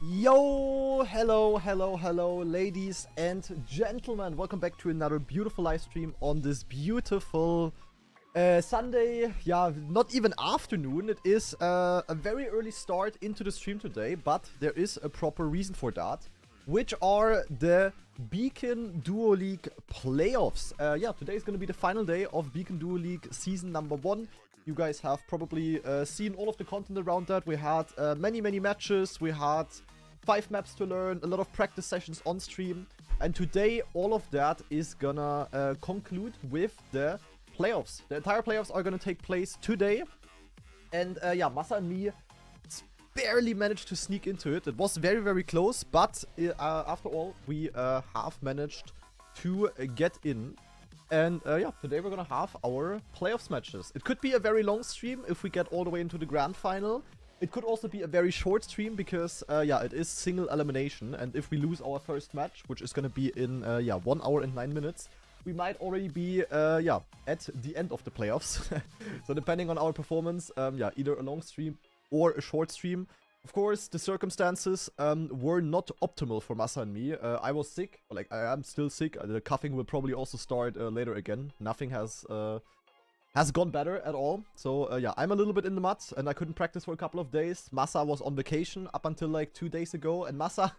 Yo, hello, ladies and gentlemen. Welcome back to another beautiful live stream on this beautiful Sunday. Yeah, not even afternoon. It is a very early start into the stream today, but there is a proper reason for that, which are the Beacon Duo League playoffs. Yeah, today is going to be the final day of Beacon Duo League season number 1. You guys have probably seen all of the content around that. We had many matches. We had 5 maps to learn, a lot of practice sessions on stream. And today, all of that is gonna conclude with the playoffs. The entire playoffs are gonna take place today. And yeah, Masa and me barely managed to sneak into it. It was very close, but after all, we have managed to get in. And yeah, today we're gonna have our playoffs matches. It could be a very long stream if we get all the way into the grand final. It could also be a very short stream because, yeah, it is single elimination. And if we lose our first match, which is gonna be in, yeah, 1 hour and 9 minutes, we might already be, yeah, at the end of the playoffs. So depending on our performance, yeah, either a long stream or a short stream. Of course, the circumstances were not optimal for Masa and me. I was sick, like I am still sick. The coughing will probably also start later again. Nothing has gone better at all. So yeah, I'm a little bit in the mud and I couldn't practice for a couple of days. Masa was on vacation up until like 2 days ago, and Masa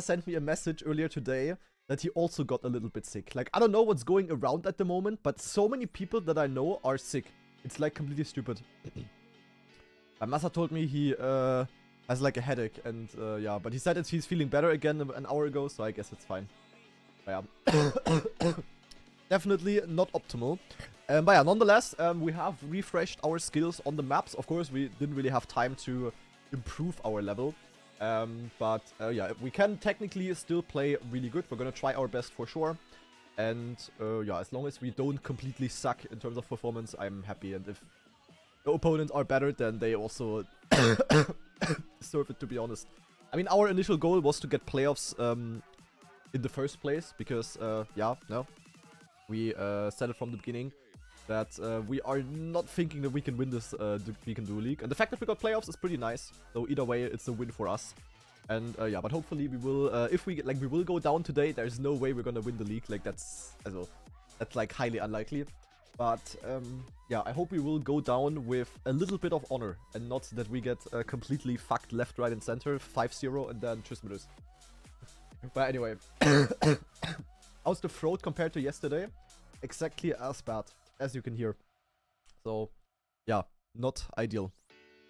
sent me a message earlier today that he also got a little bit sick. Like, I don't know what's going around at the moment, but so many people that I know are sick. It's like completely stupid. And Masa told me he has like a headache, and yeah, but he said that he's feeling better again an hour ago, so I guess it's fine. But yeah. Definitely not optimal. But yeah, nonetheless, we have refreshed our skills on the maps. Of course, we didn't really have time to improve our level. But yeah, we can technically still play really good. We're gonna try our best for sure. And yeah, as long as we don't completely suck in terms of performance, I'm happy. And if the opponents are better, then they also deserve it, to be honest. I mean, our initial goal was to get playoffs in the first place. Because, yeah, no. We said it from the beginning that we are not thinking that we can win this Beacon Duo League. And the fact that we got playoffs is pretty nice. So either way, it's a win for us. And yeah, but hopefully we will, if we like, we will go down today. There's no way we're gonna win the league. Like that's like highly unlikely. But yeah, I hope we will go down with a little bit of honor and not that we get completely fucked left, right, and center 5-0 and then tschüss mit uns. But anyway, how's the throat compared to yesterday? Exactly as bad, as you can hear. So, yeah, not ideal.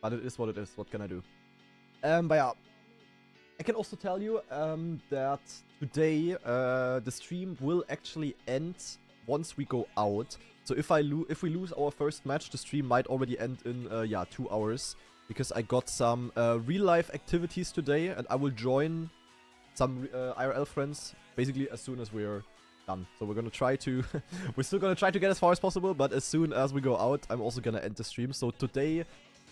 But it is what it is. What can I do? But yeah, I can also tell you that today the stream will actually end once we go out. So if we lose our first match, the stream might already end in yeah, 2 hours, because I got some real life activities today, and I will join some IRL friends basically as soon as we're done. So we're gonna try to we're still gonna try to get as far as possible, but as soon as we go out, I'm also gonna end the stream. So today,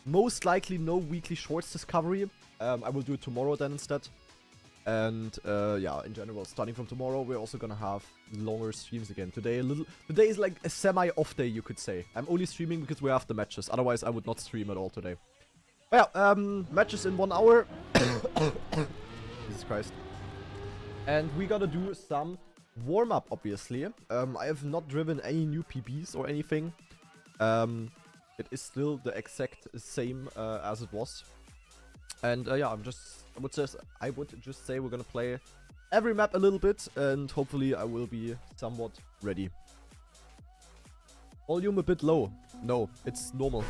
most likely no weekly shorts discovery. I will do it tomorrow then instead. And yeah, in general, starting from tomorrow, we're also gonna have longer streams again. Today is like a semi-off day, you could say. I'm only streaming because we have the matches. Otherwise, I would not stream at all today. But yeah, matches in 1 hour. Jesus Christ. And we gotta do some warm-up, obviously. I have not driven any new PBs or anything. It is still the exact same as it was. And yeah, I would just say we're gonna play every map a little bit, and hopefully I will be somewhat ready. Volume a bit low. No, it's normal.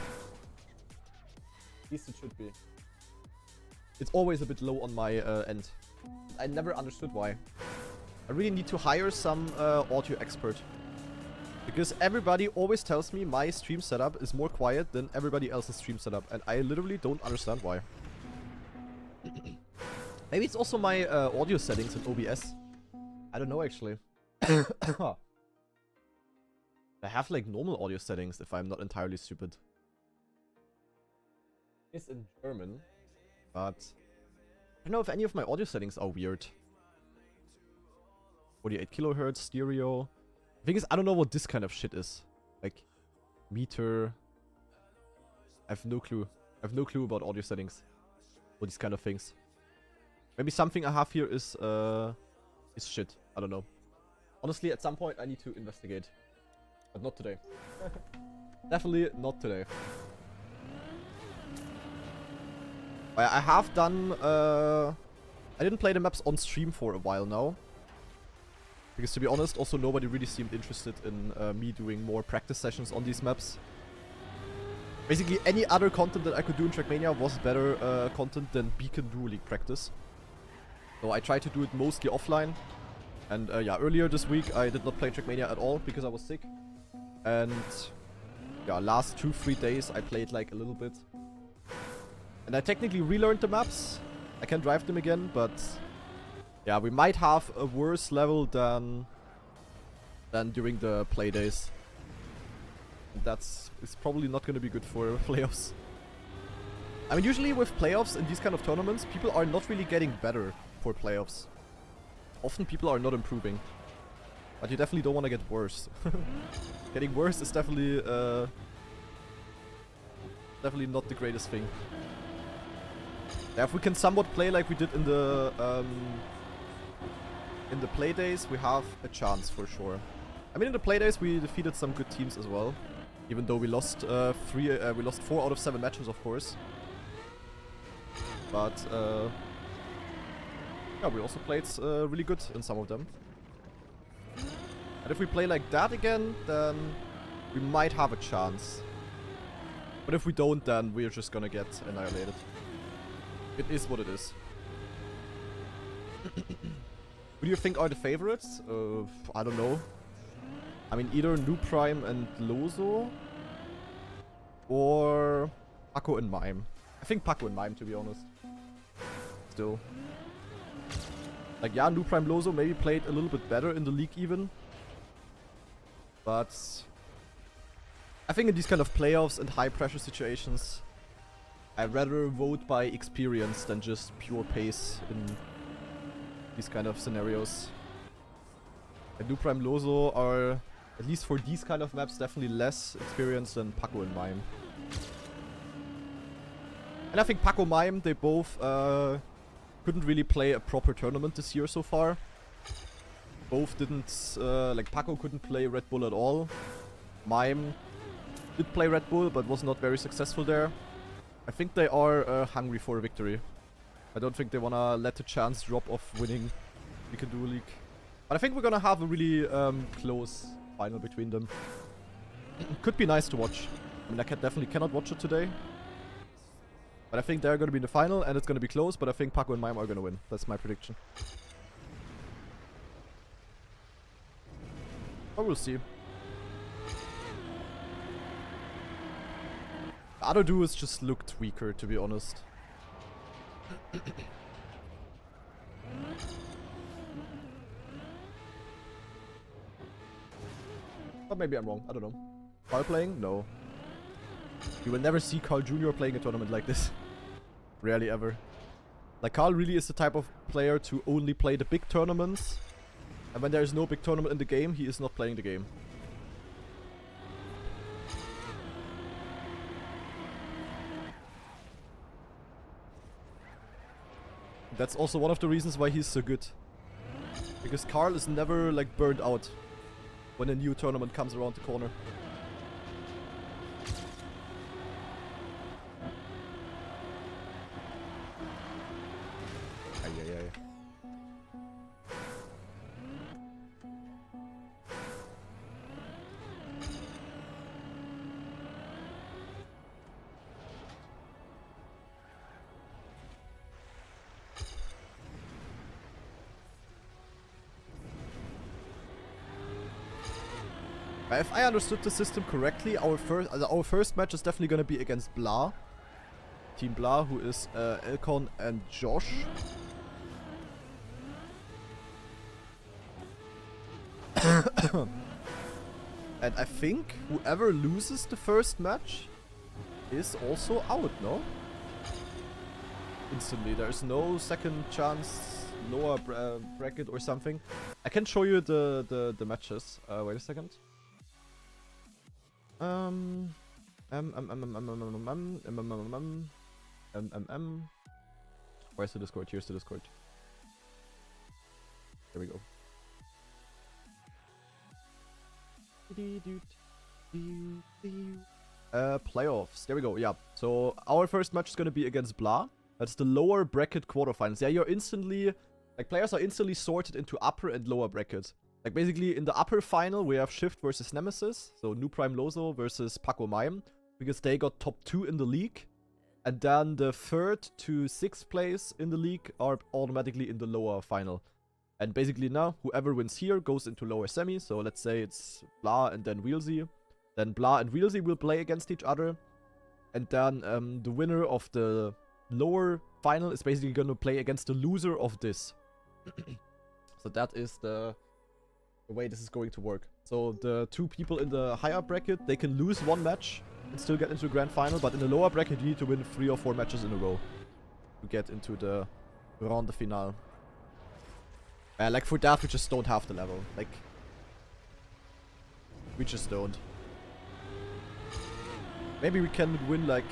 At least it should be. It's always a bit low on my end. I never understood why. I really need to hire some audio expert. Because everybody always tells me my stream setup is more quiet than everybody else's stream setup. And I literally don't understand why. Maybe it's also my audio settings in OBS. I don't know, actually. I have like normal audio settings if I'm not entirely stupid. It's in German, but I don't know if any of my audio settings are weird. 48 kilohertz stereo. The thing is, I don't know what this kind of shit is. Like, meter. I have no clue. I have no clue about audio settings. Or these kind of things. Maybe something I have here is shit. I don't know. Honestly, at some point I need to investigate. But not today. Definitely not today. I have done... I didn't play the maps on stream for a while now. Because to be honest, also nobody really seemed interested in me doing more practice sessions on these maps. Basically, any other content that I could do in Trackmania was better content than Beacon Duo League practice. So I tried to do it mostly offline. And yeah, earlier this week I did not play Trackmania at all because I was sick. And yeah, last 2-3 days I played like a little bit. And I technically relearned the maps. I can drive them again, but yeah, we might have a worse level than during the play days. It's probably not going to be good for playoffs. I mean, usually with playoffs in these kind of tournaments, people are not really getting better for playoffs. Often people are not improving. But you definitely don't want to get worse. Getting worse is definitely not the greatest thing. Yeah, if we can somewhat play like we did in the play days, we have a chance for sure. I mean, in the play days we defeated some good teams as well, even though we lost 4 out of 7 matches, of course. But yeah, we also played really good in some of them. And if we play like that again, then we might have a chance. But if we don't, then we're just gonna get annihilated. It is what it is. Who do you think are the favorites? I don't know. I mean, either New Prime and Lozo, or Paco and Mime. I think Paco and Mime, to be honest. Still. Like, yeah, New Prime Lozo maybe played a little bit better in the league even. But I think in these kind of playoffs and high pressure situations, I'd rather vote by experience than just pure pace in these kind of scenarios. And New Prime Lozo are, at least for these kind of maps, definitely less experienced than Paco and Mime. And I think Paco and Mime, they both couldn't really play a proper tournament this year so far. Both didn't, like Paco couldn't play Red Bull at all. Mime did play Red Bull, but was not very successful there. I think they are hungry for a victory. I don't think they wanna let the chance drop of winning Beacon Duo League. But I think we're gonna have a really close final between them. Could be nice to watch. I mean, I definitely cannot watch it today. But I think they're gonna be in the final and it's gonna be close, but I think Paco and Mime are gonna win. That's my prediction. But we'll see. The other duos just looked weaker, to be honest. But maybe I'm wrong, I don't know. Carl playing? No. You will never see Carl Jr. playing a tournament like this. Rarely ever. Like, Carl really is the type of player to only play the big tournaments. And when there is no big tournament in the game, he is not playing the game. That's also one of the reasons why he's so good. Because Carl is never, like, burned out when a new tournament comes around the corner. If I understood the system correctly, our first match is definitely gonna be against Blah. Team Blah, who is Elcon and Josh. And I think whoever loses the first match is also out, no? Instantly, there's no second chance, lower bracket or something. I can show you the matches. Wait a second. Where's the Discord? Here's the Discord. There we go. Playoffs. There we go. Yeah. So our first match is gonna be against Blah. That's the lower bracket quarterfinals. Yeah, you're instantly, like, players are instantly sorted into upper and lower bracket. Like, basically, in the upper final, we have Shift versus Nemesis. So, New Prime Lozo versus Paco Mime. Because they got top 2 in the league. And then the 3rd to 6th place in the league are automatically in the lower final. And basically now, whoever wins here goes into lower semi. So, let's say it's Blah and then Wheelsy. Then Blah and Wheelsy will play against each other. And then the winner of the lower final is basically going to play against the loser of this. So that is the way this is going to work. So the 2 people in the higher bracket, they can lose 1 match and still get into the grand final. But in the lower bracket, you need to win 3 or 4 matches in a row to get into the round de finale. Like, for that, we just don't have the level. Like, we just don't. Maybe we can win, like...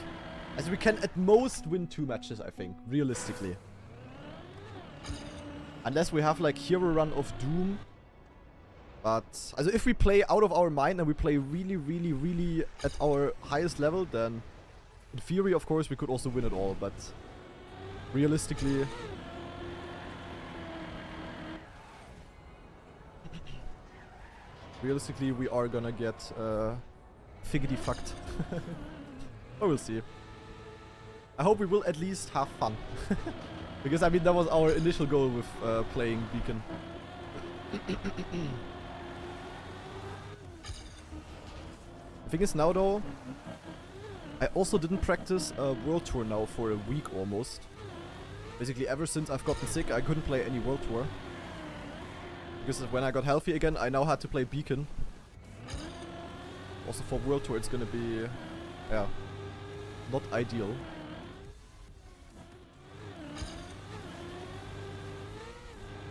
As we can at most win 2 matches, I think. Realistically. Unless we have, like, Hero Run of Doom. But... Also, if we play out of our mind and we play really, really, really at our highest level, then... In theory, of course, we could also win it all, but... Realistically... Realistically, we are gonna get, figgity fucked. But we'll see. I hope we will at least have fun. Because, I mean, that was our initial goal with playing Beacon. The thing is now, though, I also didn't practice a World Tour now for a week almost. Basically, ever since I've gotten sick, I couldn't play any World Tour. Because when I got healthy again, I now had to play Beacon. Also for World Tour, it's gonna be, yeah, not ideal.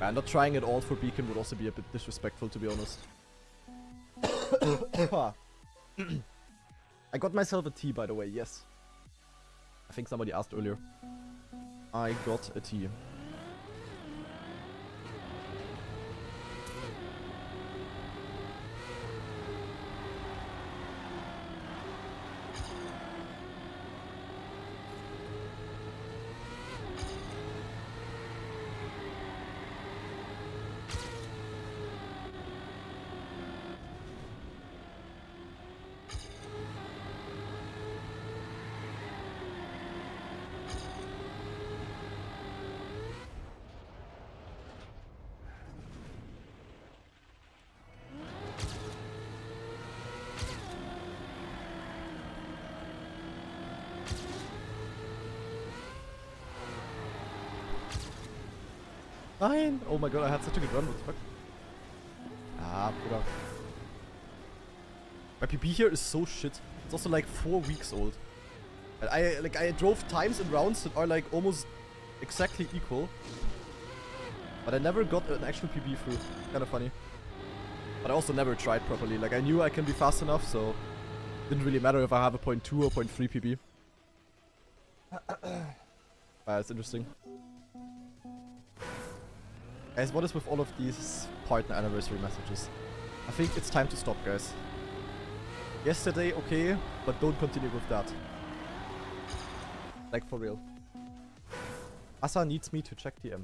And not trying it all for Beacon would also be a bit disrespectful, to be honest. I got myself a tea, by the way, yes. I think somebody asked earlier. I got a tea. Nein! Oh my god, I had such a good run, what the fuck? Ah, Bruder. My PB here is so shit. It's also like 4 weeks old. And I drove times and rounds that are like almost exactly equal. But I never got an actual PB through. Kinda funny. But I also never tried properly. Like, I knew I can be fast enough, so... Didn't really matter if I have a 0.2 or 0.3 PB. That's interesting. Guys, what is with all of these partner anniversary messages? I think it's time to stop, guys. Yesterday, okay, but don't continue with that. Like, for real. Asa needs me to check TM.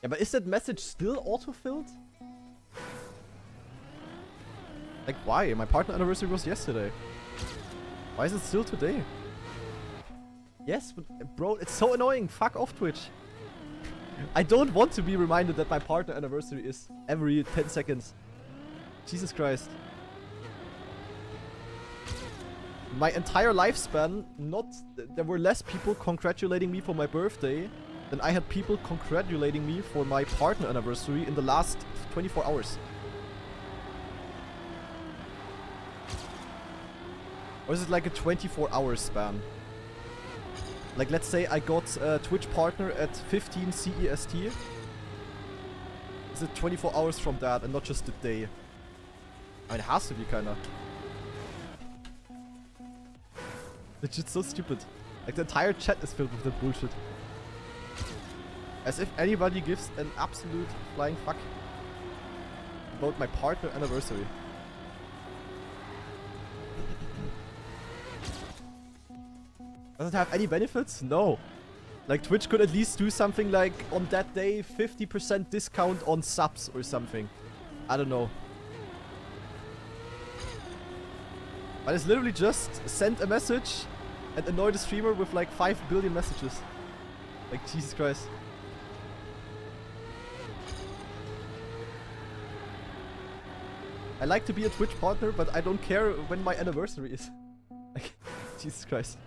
Yeah, but is that message still auto-filled? Like, why? My partner anniversary was yesterday. Why is it still today? Yes, but bro, it's so annoying. Fuck off, Twitch. I don't want to be reminded that my partner anniversary is every 10 seconds. Jesus Christ. My entire lifespan, there were less people congratulating me for my birthday than I had people congratulating me for my partner anniversary in the last 24 hours. Or is it like a 24-hour span? Like, let's say I got Twitch partner at 15 CEST. Is it 24 hours from that and not just the day? I mean, it has to be kinda. It's just so stupid. Like, the entire chat is filled with that bullshit. As if anybody gives an absolute flying fuck about my partner anniversary. Does it have any benefits? No. Like, Twitch could at least do something like, on that day, 50% discount on subs or something. I don't know. But it's literally just send a message and annoy the streamer with like 5 billion messages. Like, Jesus Christ. I like to be a Twitch partner, but I don't care when my anniversary is. Like, Jesus Christ.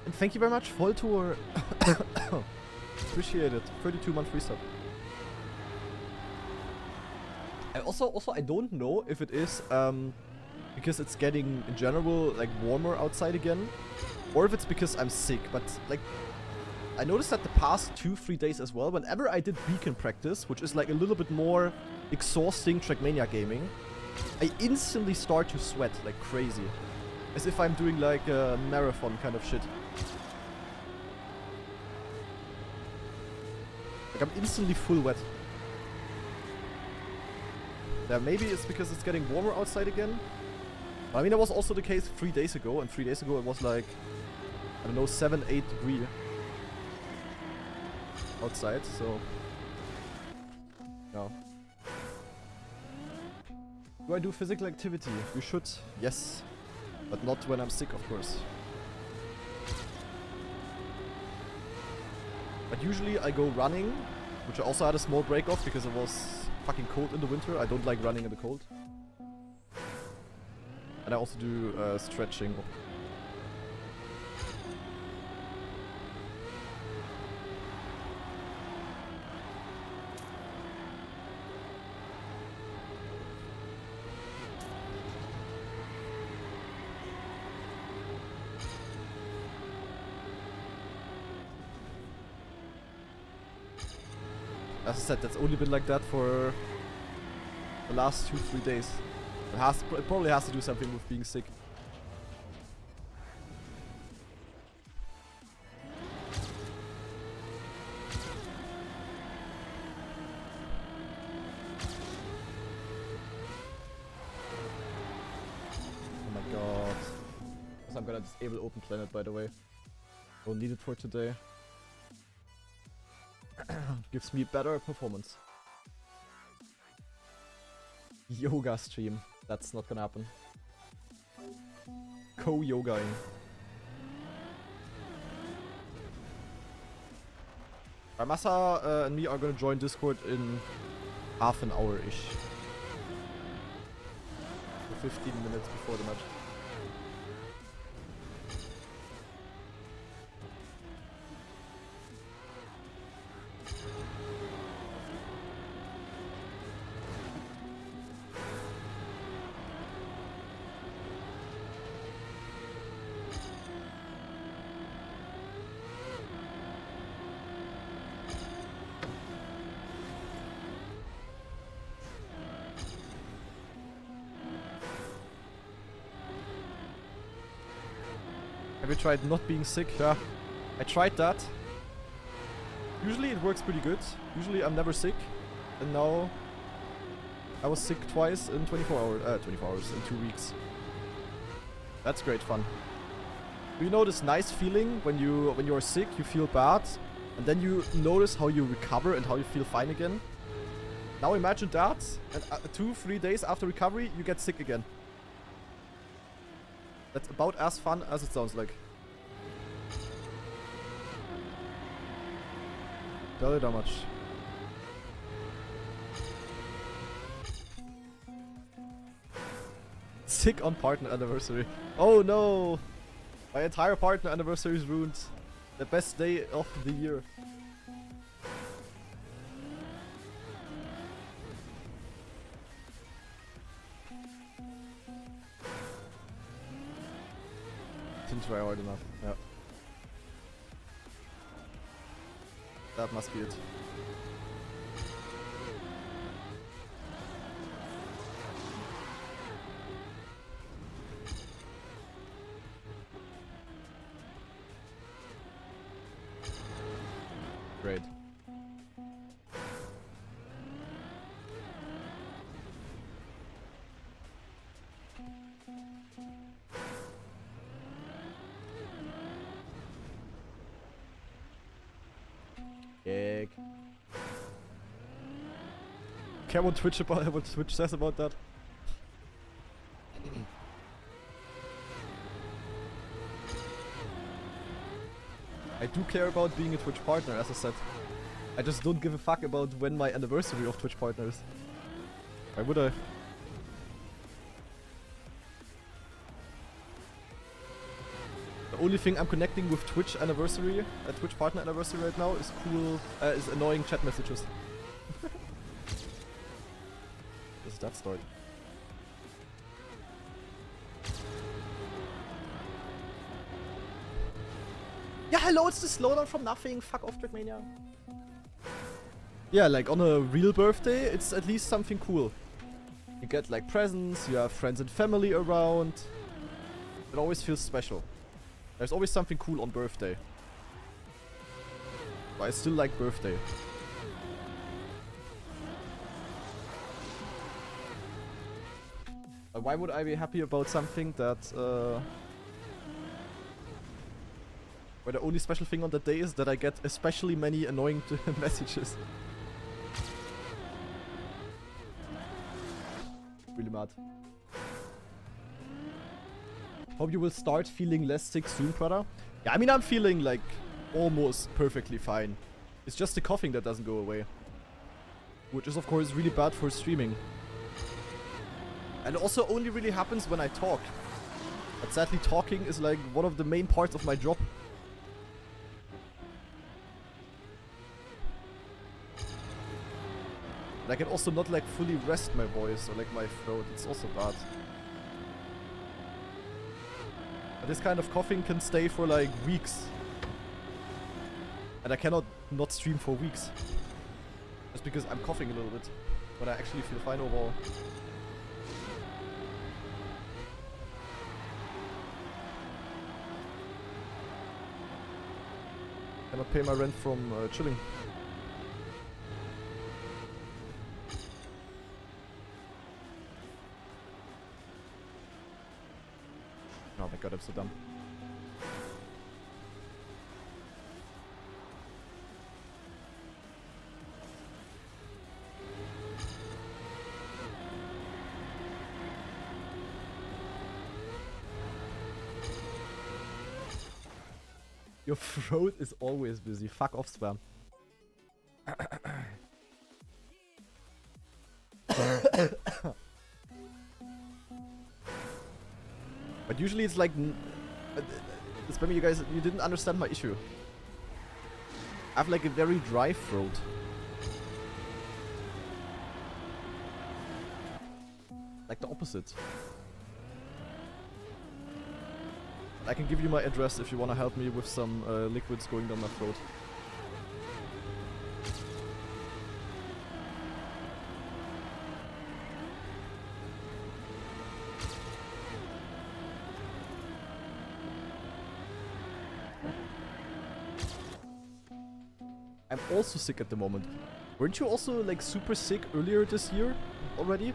And thank you very much, Voltor. Appreciate it. 32-month free sub. I also I don't know if it is because it's getting in general like warmer outside again, or if it's because I'm sick. But like, I noticed that the past 2-3 days as well, whenever I did weekend practice, which is like a little bit more exhausting trackmania gaming, I instantly start to sweat like crazy, as if I'm doing like a marathon kind of shit. Like, I'm instantly full wet. Yeah, maybe it's because it's getting warmer outside again. But I mean, that was also the case 3 days ago, and 3 days ago it was like, I don't know, 7-8 degrees outside, so... No. Do I do physical activity? You should, yes. But not when I'm sick, of course. But usually I go running, which I also had a small break off because it was fucking cold in the winter. I don't like running in the cold. And I also do stretching. As I said, that's only been like that for the last 2-3 days. It probably has to do something with being sick. Oh my god. So I'm gonna disable Open Planet, by the way. Don't need it for today. Gives me better performance. Yoga stream. That's not gonna happen. Co-yogaing. Ramasa and me are gonna join Discord in half an hour-ish. 15 minutes before the match. Have you tried not being sick? Yeah, I tried that. Usually it works pretty good. Usually I'm never sick. And now I was sick twice in 24 hours, in 2 weeks. That's great fun. Do you know this nice feeling when you're sick, you feel bad, and then you notice how you recover and how you feel fine again? Now imagine that, and 2-3 days after recovery, you get sick again. That's about as fun as it sounds like. Tell you that much. Sick on partner anniversary. Oh no! My entire partner anniversary is ruined. The best day of the year. Didn't try hard enough. Yeah. That must be it. Great. Egg. Care what Twitch says about that? I do care about being a Twitch partner, as I said. I just don't give a fuck about when my anniversary of Twitch partner is. Why would I? The only thing I'm connecting with Twitch anniversary, Twitch partner anniversary right now is is annoying chat messages. Does that start? Yeah, hello, it's the slowdown from nothing. Fuck off, Trackmania. Yeah, like on a real birthday, it's at least something cool. You get like presents, you have friends and family around. It always feels special. There's always something cool on birthday. But I still like birthday. Why would I be happy about something that where the only special thing on that day is that I get especially many annoying messages? Really mad. Hope you will start feeling less sick soon, brother. Yeah, I mean, I'm feeling like almost perfectly fine. It's just the coughing that doesn't go away. Which is of course really bad for streaming. And it also only really happens when I talk. But sadly talking is like one of the main parts of my job. And I can also not like fully rest my voice or like my throat. It's also bad. But this kind of coughing can stay for like weeks. And I cannot not stream for weeks. Just because I'm coughing a little bit. But I actually feel fine overall. Cannot pay my rent from chilling. Oh my god, I'm so dumb. Your throat is always busy. Fuck off, spam. But usually it's like... Spammy, you guys, you didn't understand my issue. I have like a very dry throat. Like the opposite. I can give you my address if you want to help me with some liquids going down my throat. I'm also sick at the moment. Weren't you also like super sick earlier this year already?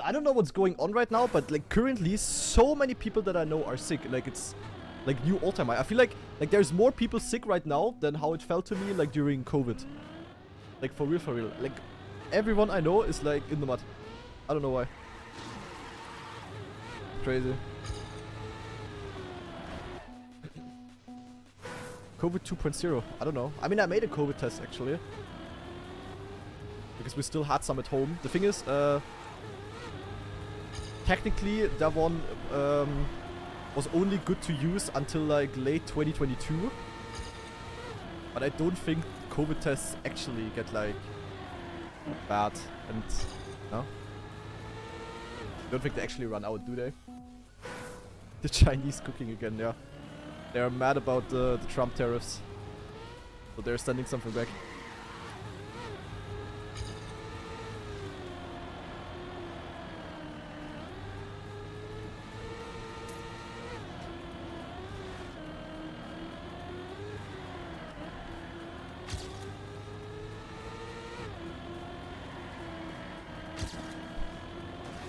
I don't know what's going on right now, but like currently so many people that I know are sick. Like it's like new all time. I feel like there's more people sick right now than how it felt to me like during COVID. Like for real, for real. Like everyone I know is like in the mud. I don't know why. Crazy. COVID 2.0. I don't know. I mean, I made a COVID test actually. Because we still had some at home. The thing is, technically, that one was only good to use until like late 2022. But I don't think COVID tests actually get like bad and no. I don't think they actually run out, do they? The Chinese cooking again, yeah. They're mad about the Trump tariffs. So they're sending something back.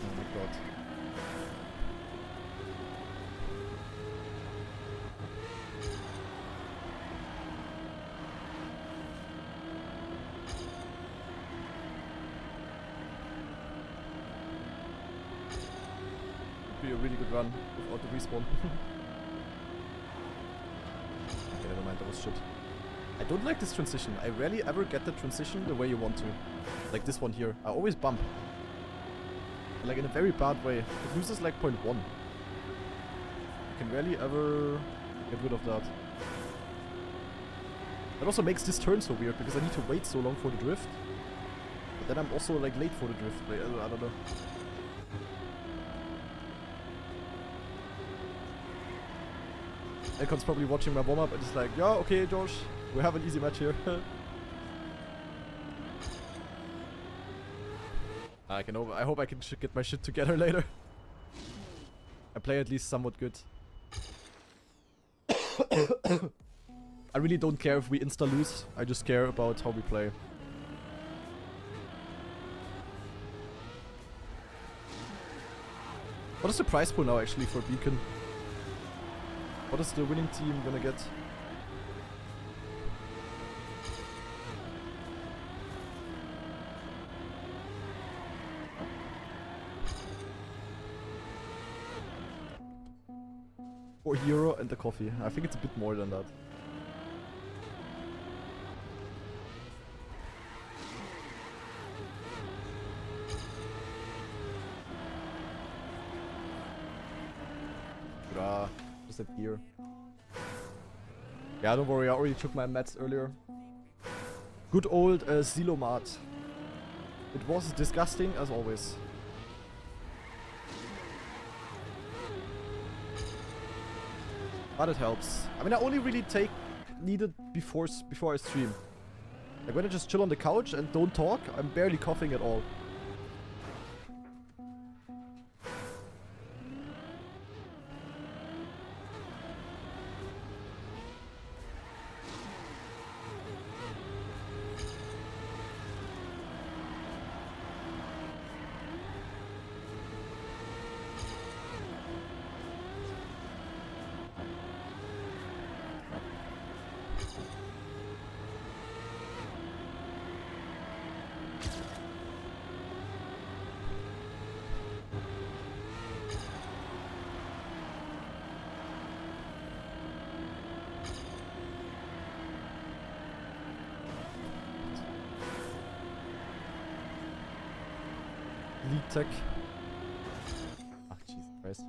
Oh my god. Be a really good run without the respawn. Okay, never mind, that was shit. I don't like this transition. I rarely ever get the transition the way you want to. Like this one here. I always bump. Like in a very bad way. It loses like 0.1. You can rarely ever get rid of that. That also makes this turn so weird because I need to wait so long for the drift. But then I'm also like late for the drift. Like, I don't know. Elcon's probably watching my warm-up and is like, yeah, okay, Josh, we have an easy match here. I hope I can get my shit together later. I play at least somewhat good. I really don't care if we insta-lose, I just care about how we play. What is the prize pool now actually for Beacon? What is the winning team gonna get? €4 and a coffee. I think it's a bit more than that. Just that gear. Yeah, don't worry, I already took my meds earlier. Good old Silomat. It was disgusting as always. But it helps. I mean, I only really need it before I stream. Like when I just chill on the couch and don't talk, I'm barely coughing at all. League Tech. Ach, Jesus Christ.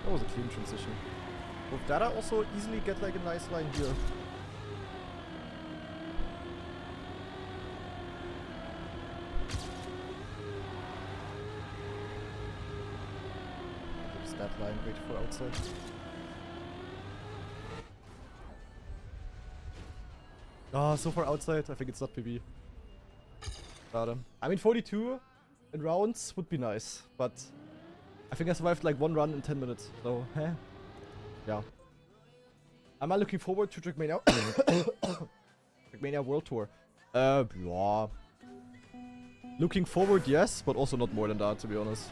That was a clean transition. With that, I also easily get like a nice line here. There's that line, wait for outside. Ah, so far outside, I think it's not PB. Got him. I mean, 42 in rounds would be nice, but I think I survived like one run in 10 minutes, so, yeah. Am I looking forward to Trackmania? Trackmania World Tour? Yeah. Looking forward, yes, but also not more than that, to be honest.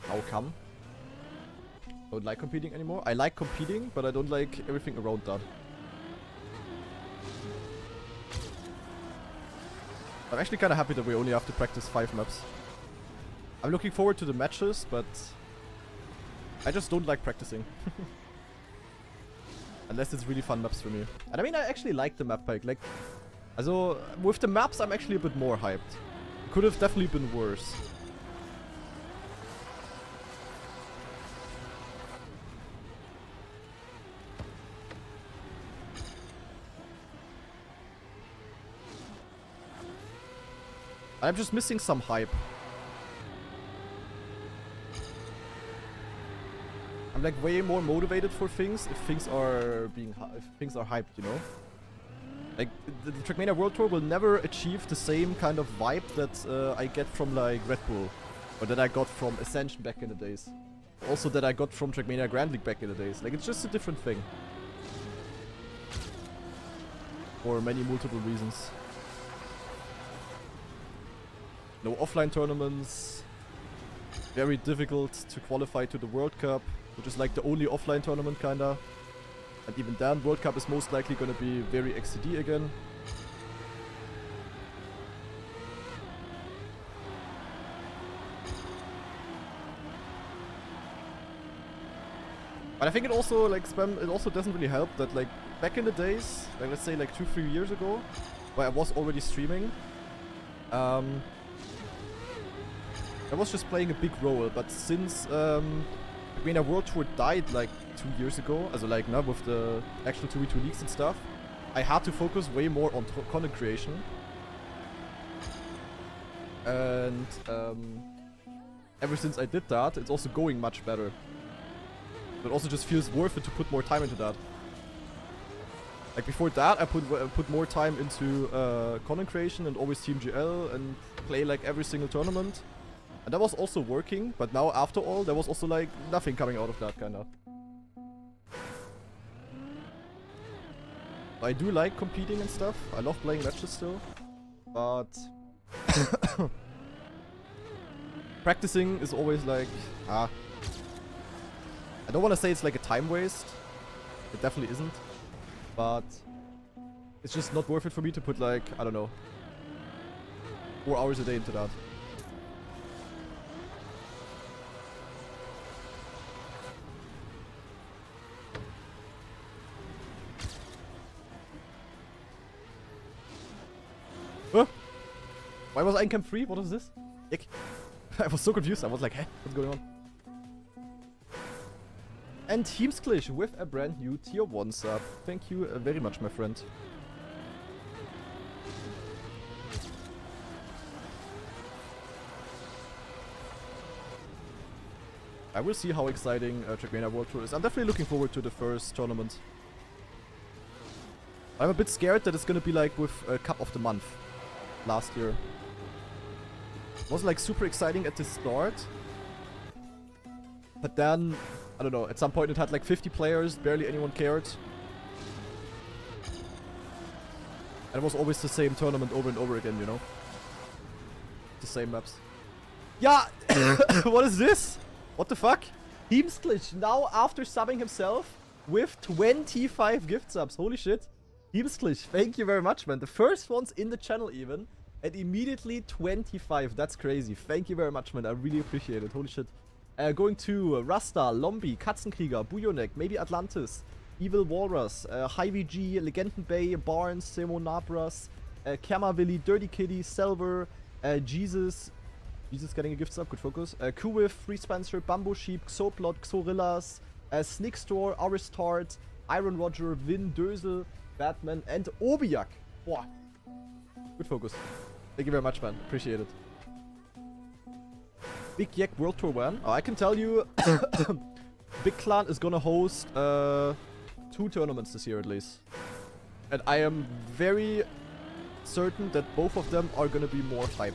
How come? Don't like competing anymore? I like competing, but I don't like everything around that. I'm actually kind of happy that we only have to practice 5 maps. I'm looking forward to the matches, but I just don't like practicing. Unless it's really fun maps for me. And I mean, I actually like the map pack. Like, also, with the maps, I'm actually a bit more hyped. It could have definitely been worse. I'm just missing some hype. I'm like way more motivated for things if things are hyped, you know? Like the Trackmania World Tour will never achieve the same kind of vibe that I get from like Red Bull, or that I got from Ascension back in the days. Also that I got from Trackmania Grand League back in the days. Like it's just a different thing. For many multiple reasons. No offline tournaments. Very difficult to qualify to the World Cup, which is like the only offline tournament kinda. And even then, World Cup is most likely gonna be very XCD again. But I think it also like it also doesn't really help that like back in the days, like let's say like 2-3 years ago, where I was already streaming, I was just playing a big role, but since Trackmania World Tour died like 2 years ago, also like now with the actual 2v2 leagues and stuff, I had to focus way more on content creation. And ever since I did that, it's also going much better. It also just feels worth it to put more time into that. Like before that, I put more time into content creation and always Team GL and play like every single tournament. And that was also working, but now after all, there was also like nothing coming out of that kinda. I do like competing and stuff. I love playing matches still. But practicing is always like, I don't want to say it's like a time waste. It definitely isn't. But it's just not worth it for me to put like, I don't know, 4 hours a day into that. Huh? Why was I in camp 3? What is this? Ick. I was so confused. I was like, hey, what's going on? And Teamsklish with a brand new tier 1 sub. Thank you very much, my friend. I will see how exciting Trackmania World Tour is. I'm definitely looking forward to the first tournament. I'm a bit scared that it's gonna be like with Cup of the Month last year. It was like super exciting at the start. But then, I don't know, at some point it had like 50 players, barely anyone cared. And it was always the same tournament over and over again, you know? The same maps. Yeah! What is this? What the fuck? Teamsklish now after subbing himself with 25 gift subs. Holy shit. Teamsklish, thank you very much, man. The first ones in the channel even. And immediately 25. That's crazy. Thank you very much, man. I really appreciate it. Holy shit. Going to Rasta, Lombi, Katzenkrieger, Buyonek, maybe Atlantis, Evil Walrus, High VG, Legenden Bay, Barnes, Semo Nabras, Kermavilli, Dirty Kitty, Silver, Jesus getting a gift sub, good focus, Kuwif, Free Spencer, Bamboo Sheep, Xoplot, Xorillas, Snickstore, Aristart, Iron Roger, Vin, Dösel, Batman, and Obiak. Boah. Good focus. Thank you very much, man. Appreciate it. Big Yak World Tour 1. Oh, I can tell you, Big Clan is gonna host 2 tournaments this year at least. And I am very certain that both of them are gonna be more hype.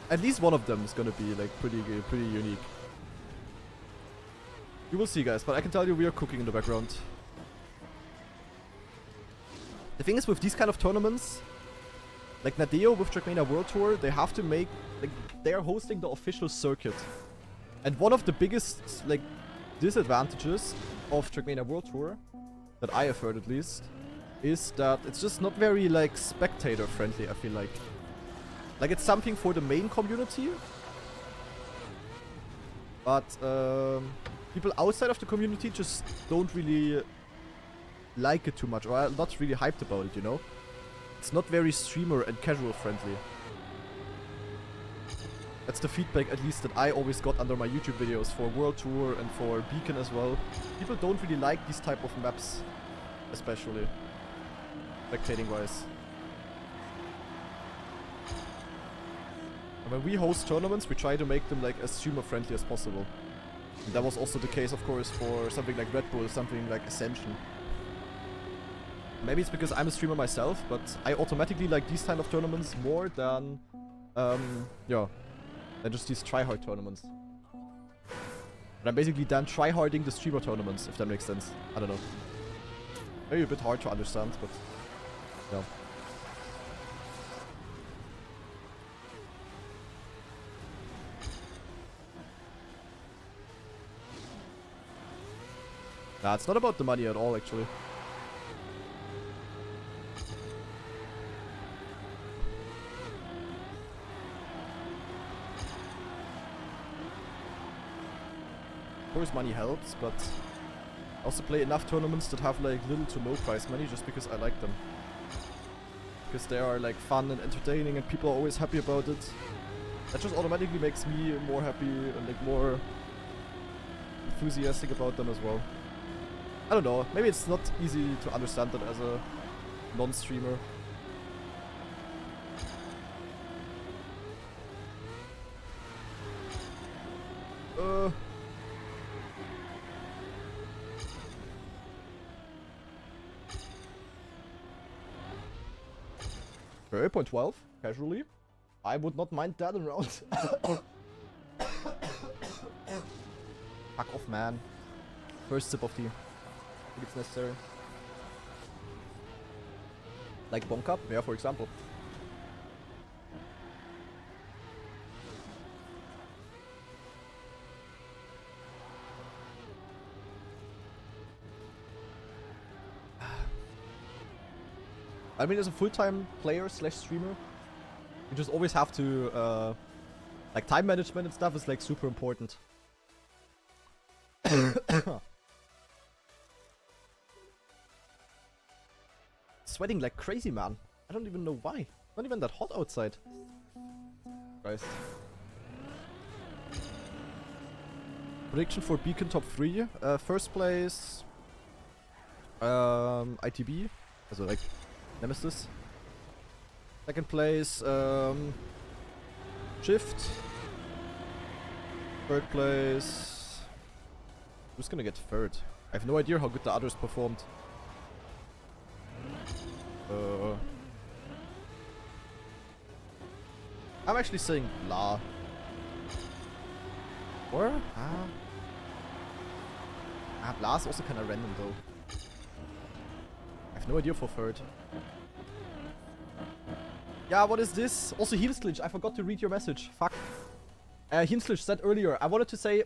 at least one of them is gonna be like pretty unique. You will see, guys, but I can tell you we are cooking in the background. The thing is with these kind of tournaments, like Nadeo with Trackmania World Tour, they have to make, like, they're hosting the official circuit. And one of the biggest, like, disadvantages of Trackmania World Tour, that I have heard at least, is that it's just not very, like, spectator friendly, I feel like. Like, it's something for the main community, but people outside of the community just don't really like it too much, or are not really hyped about it, you know? It's not very streamer and casual friendly. That's the feedback, at least, that I always got under my YouTube videos for World Tour and for Beacon as well. People don't really like these type of maps, especially spectating wise. And when we host tournaments, we try to make them like as streamer friendly as possible. And that was also the case, of course, for something like Red Bull, something like Ascension. Maybe it's because I'm a streamer myself, but I automatically like these kind of tournaments more than, yeah, than just these tryhard tournaments. But I'm basically done tryharding the streamer tournaments, if that makes sense. I don't know. Maybe a bit hard to understand, but yeah. Nah, it's not about the money at all, actually. Of course money helps, but I also play enough tournaments that have like little to no prize money just because I like them. Because they are like fun and entertaining and people are always happy about it. That just automatically makes me more happy and like more enthusiastic about them as well. I don't know, maybe it's not easy to understand that as a non-streamer. Okay, 0.12, casually. I would not mind that around. Fuck off, man. First sip of tea. I think it's necessary. Like Bonk Cup? Yeah, for example. I mean, as a full-time player slash streamer, you just always have to, like, time management and stuff is, like, super important. Sweating like crazy, man. I don't even know why. Not even that hot outside. Christ. Prediction for Beacon top 3. First place, ITB. Also, like, Nemesis. Second place, Shift. Third place... Who's gonna get third? I have no idea how good the others performed. I'm actually saying La. Or? Blah is also kinda random though. I have no idea for third. Yeah, what is this? Also, Heemsglitch, I forgot to read your message. Fuck. Heemsglitch said earlier, I wanted to say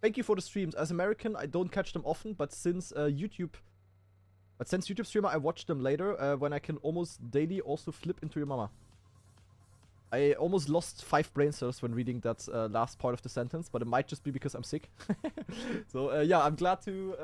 thank you for the streams. As American, I don't catch them often, but since YouTube streamer, I watch them later when I can almost daily also flip into your mama. I almost lost 5 brain cells when reading that last part of the sentence, but it might just be because I'm sick. So yeah, I'm glad to...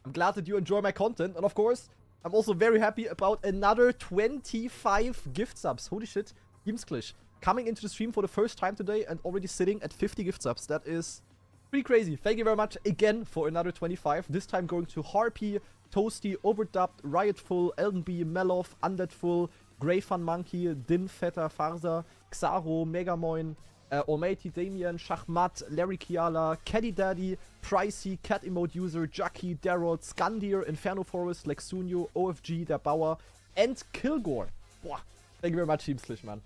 I'm glad that you enjoy my content, and of course, I'm also very happy about another 25 gift subs. Holy shit, Heemsglitch coming into the stream for the first time today and already sitting at 50 gift subs. That is pretty crazy. Thank you very much again for another 25. This time going to Harpy, Toasty, Overdubbed, Riotful, Eldenby, Meloff, Undeadful, Grey Fun Monkey, Din, Feta, Farsa, Xaro, Megamoin, Almighty Damien, Schachmat, Larry Kiala, Caddy Daddy, Pricey, Cat Emote User, Jackie, Daryl, Skandir, Inferno Forest, Lexunio, OFG, Der Bauer, and Kilgore. Boah, Thank you very much, Team Slish, man.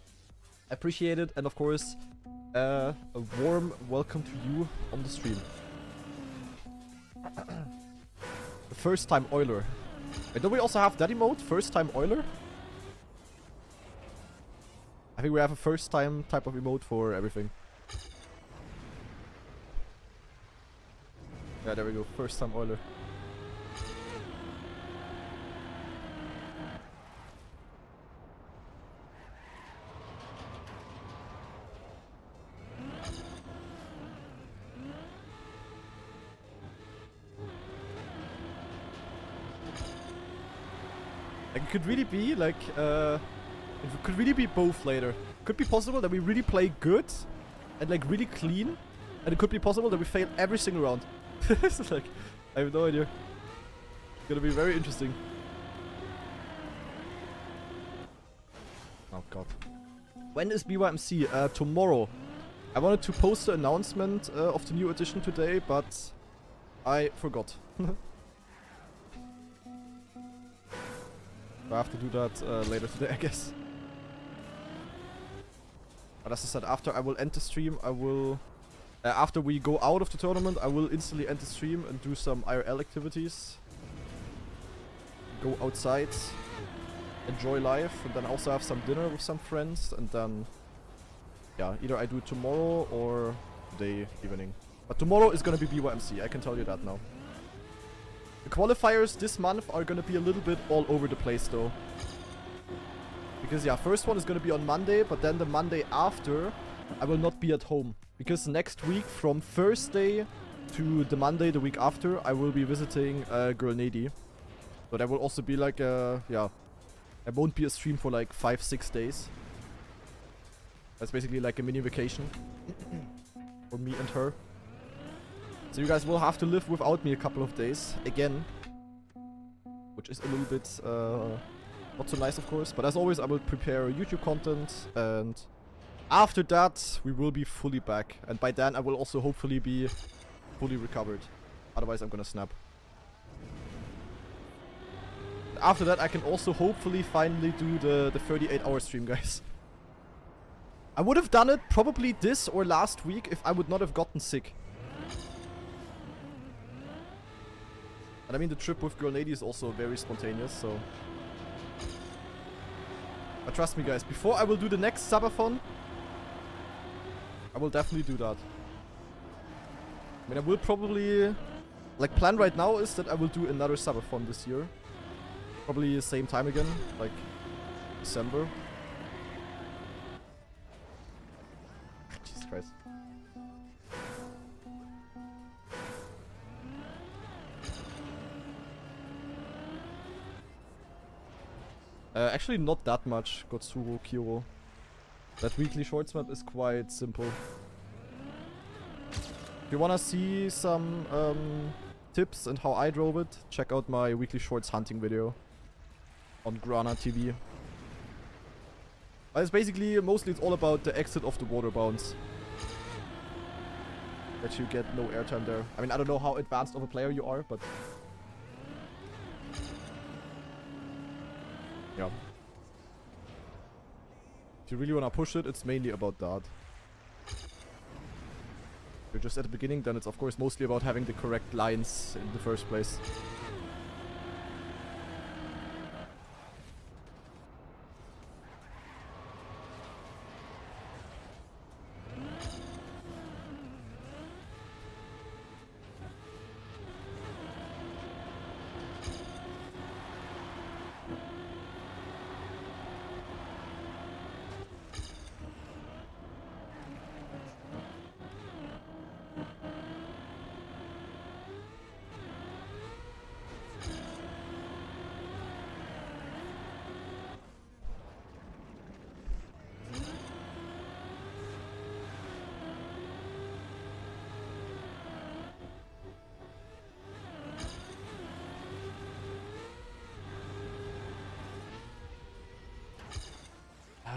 I appreciate it, and of course, a warm welcome to you on the stream. The first time Euler. Wait, don't we also have that emote? First time Euler? I think we have a first time type of emote for everything. Yeah, there we go. First time Euler. Like, it could really be like, it could really be both later. Could be possible that we really play good and like really clean, and it could be possible that we fail every single round. It's like, I have no idea. It's gonna be very interesting. Oh god. When is BYMC? Tomorrow. I wanted to post the announcement of the new edition today, but I forgot. I have to do that later today, I guess. But as I said, after I will end the stream, I will... after we go out of the tournament, I will instantly end the stream and do some IRL activities. Go outside, enjoy life, and then also have some dinner with some friends, and then... yeah, either I do it tomorrow or today evening. But tomorrow is gonna be BYMC, I can tell you that now. The qualifiers this month are gonna be a little bit all over the place though. Because yeah, first one is gonna be on Monday, but then the Monday after, I will not be at home. Because next week, from Thursday to the Monday the week after, I will be visiting Girl Nady. So that will also be like yeah, I won't be a stream for like 5-6 days. That's basically like a mini vacation for me and her. So you guys will have to live without me a couple of days again, which is a little bit not so nice, of course. But as always, I will prepare YouTube content, and after that we will be fully back. And by then I will also hopefully be fully recovered. Otherwise I'm gonna snap. After that I can also hopefully finally do the 38-hour stream, guys. I would have done it probably this or last week if I would not have gotten sick. And I mean, the trip with Girl Nady is also very spontaneous, so... But trust me, guys, before I will do the next subathon, I will definitely do that. I mean, I will probably... like, plan right now is that I will do another subathon this year. Probably the same time again, like December. Jesus Christ. Actually not that much, Gotsuro Kiro. That weekly shorts map is quite simple. If you wanna see some tips and how I drove it, check out my weekly shorts hunting video on Grana TV. But it's basically, mostly it's all about the exit of the water bounds. That you get no airtime there. I mean, I don't know how advanced of a player you are, but... yeah. If you really wanna push it, it's mainly about that. If you're just at the beginning, then it's of course mostly about having the correct lines in the first place.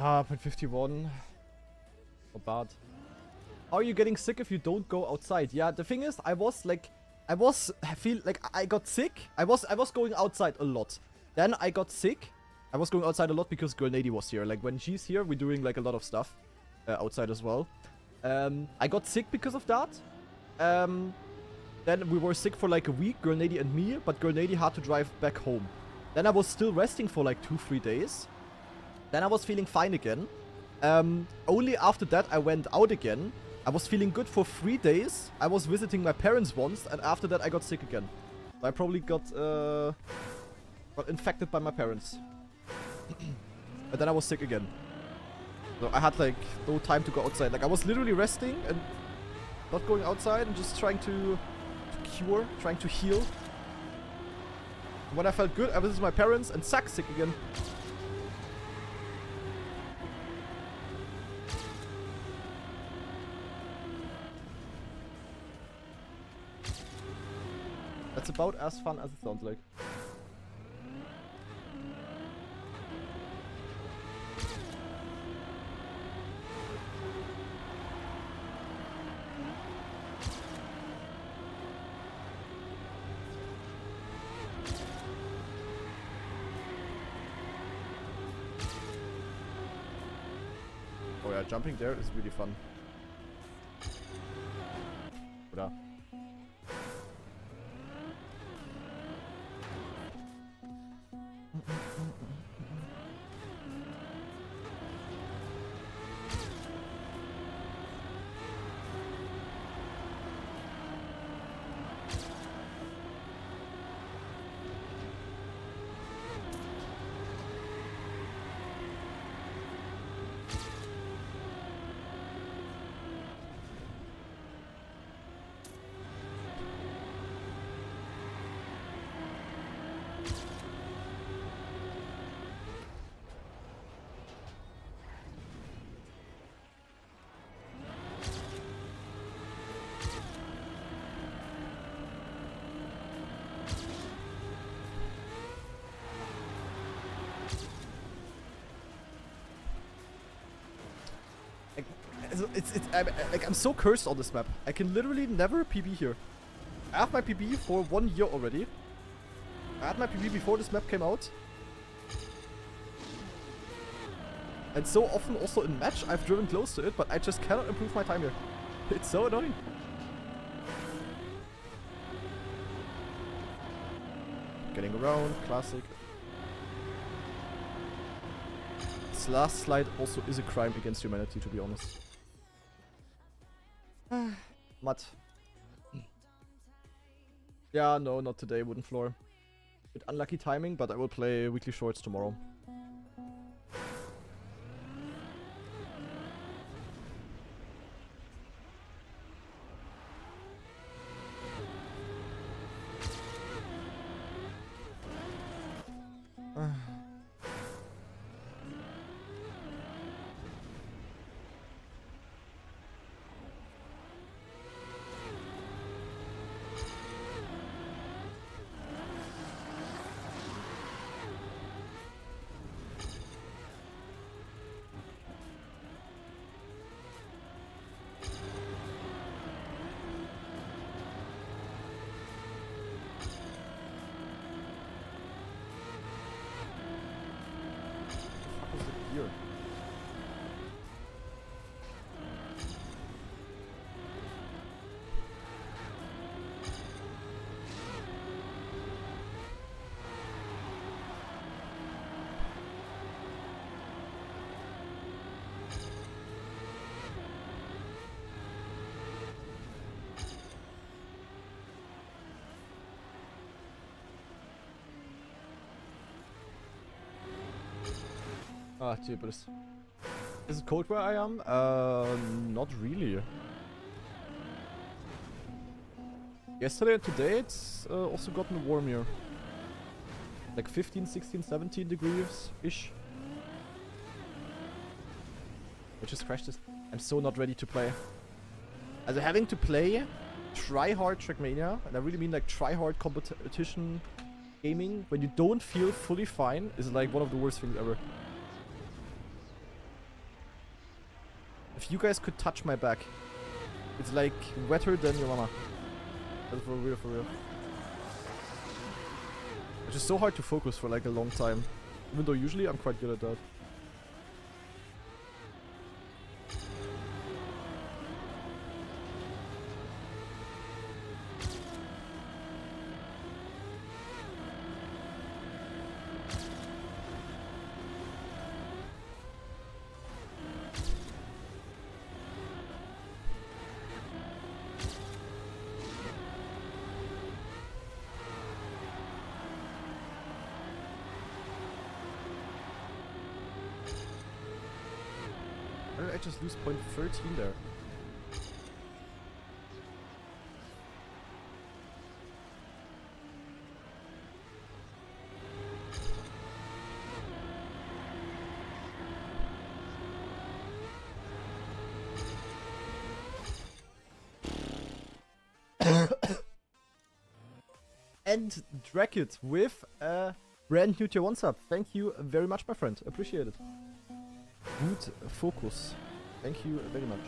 Ah, 51. Not bad. How are you getting sick if you don't go outside? Yeah, the thing is, I got sick. I was going outside a lot. Then I got sick. I was going outside a lot because Girl Nady was here. Like, when she's here, we're doing, like, a lot of stuff outside as well. I got sick because of that. Then we were sick for, like, a week, Girl Nady and me, but Girl Nady had to drive back home. Then I was still resting for, like, 2-3 days. Then I was feeling fine again. Only after that, I went out again. I was feeling good for 3 days. I was visiting my parents once, and after that, I got sick again. So I probably got infected by my parents. And then I was sick again. So I had, like, no time to go outside. Like, I was literally resting and not going outside and just trying to cure, trying to heal. And when I felt good, I visited my parents and suck sick again. That's about as fun as it sounds like. Oh yeah, jumping there is really fun. Oder? I'm so cursed on this map. I can literally never PB here. I have my PB for 1 year already. I had my PB before this map came out. And so often also in match I've driven close to it, but I just cannot improve my time here. It's so annoying. Getting around, classic. This last slide also is a crime against humanity, to be honest. Mud. Yeah, no, not today, wooden floor. Bit unlucky timing, but I will play weekly shorts tomorrow. Here. Ah, jeepers. Is it cold where I am? Not really. Yesterday and today it's also gotten warm here. Like 15, 16, 17 degrees-ish. I just crashed this. I'm so not ready to play. Also having to play try-hard trackmania, and I really mean like try-hard competition gaming, when you don't feel fully fine, is like one of the worst things ever. If you guys could touch my back, it's like wetter than your mama. That's for real, for real. It's just so hard to focus for like a long time. Even though usually I'm quite good at that. Why did I just lose point 13 there? And Drakit with a brand new tier 1 sub. Thank you very much, my friend. Appreciate it. Good focus. Thank you very much.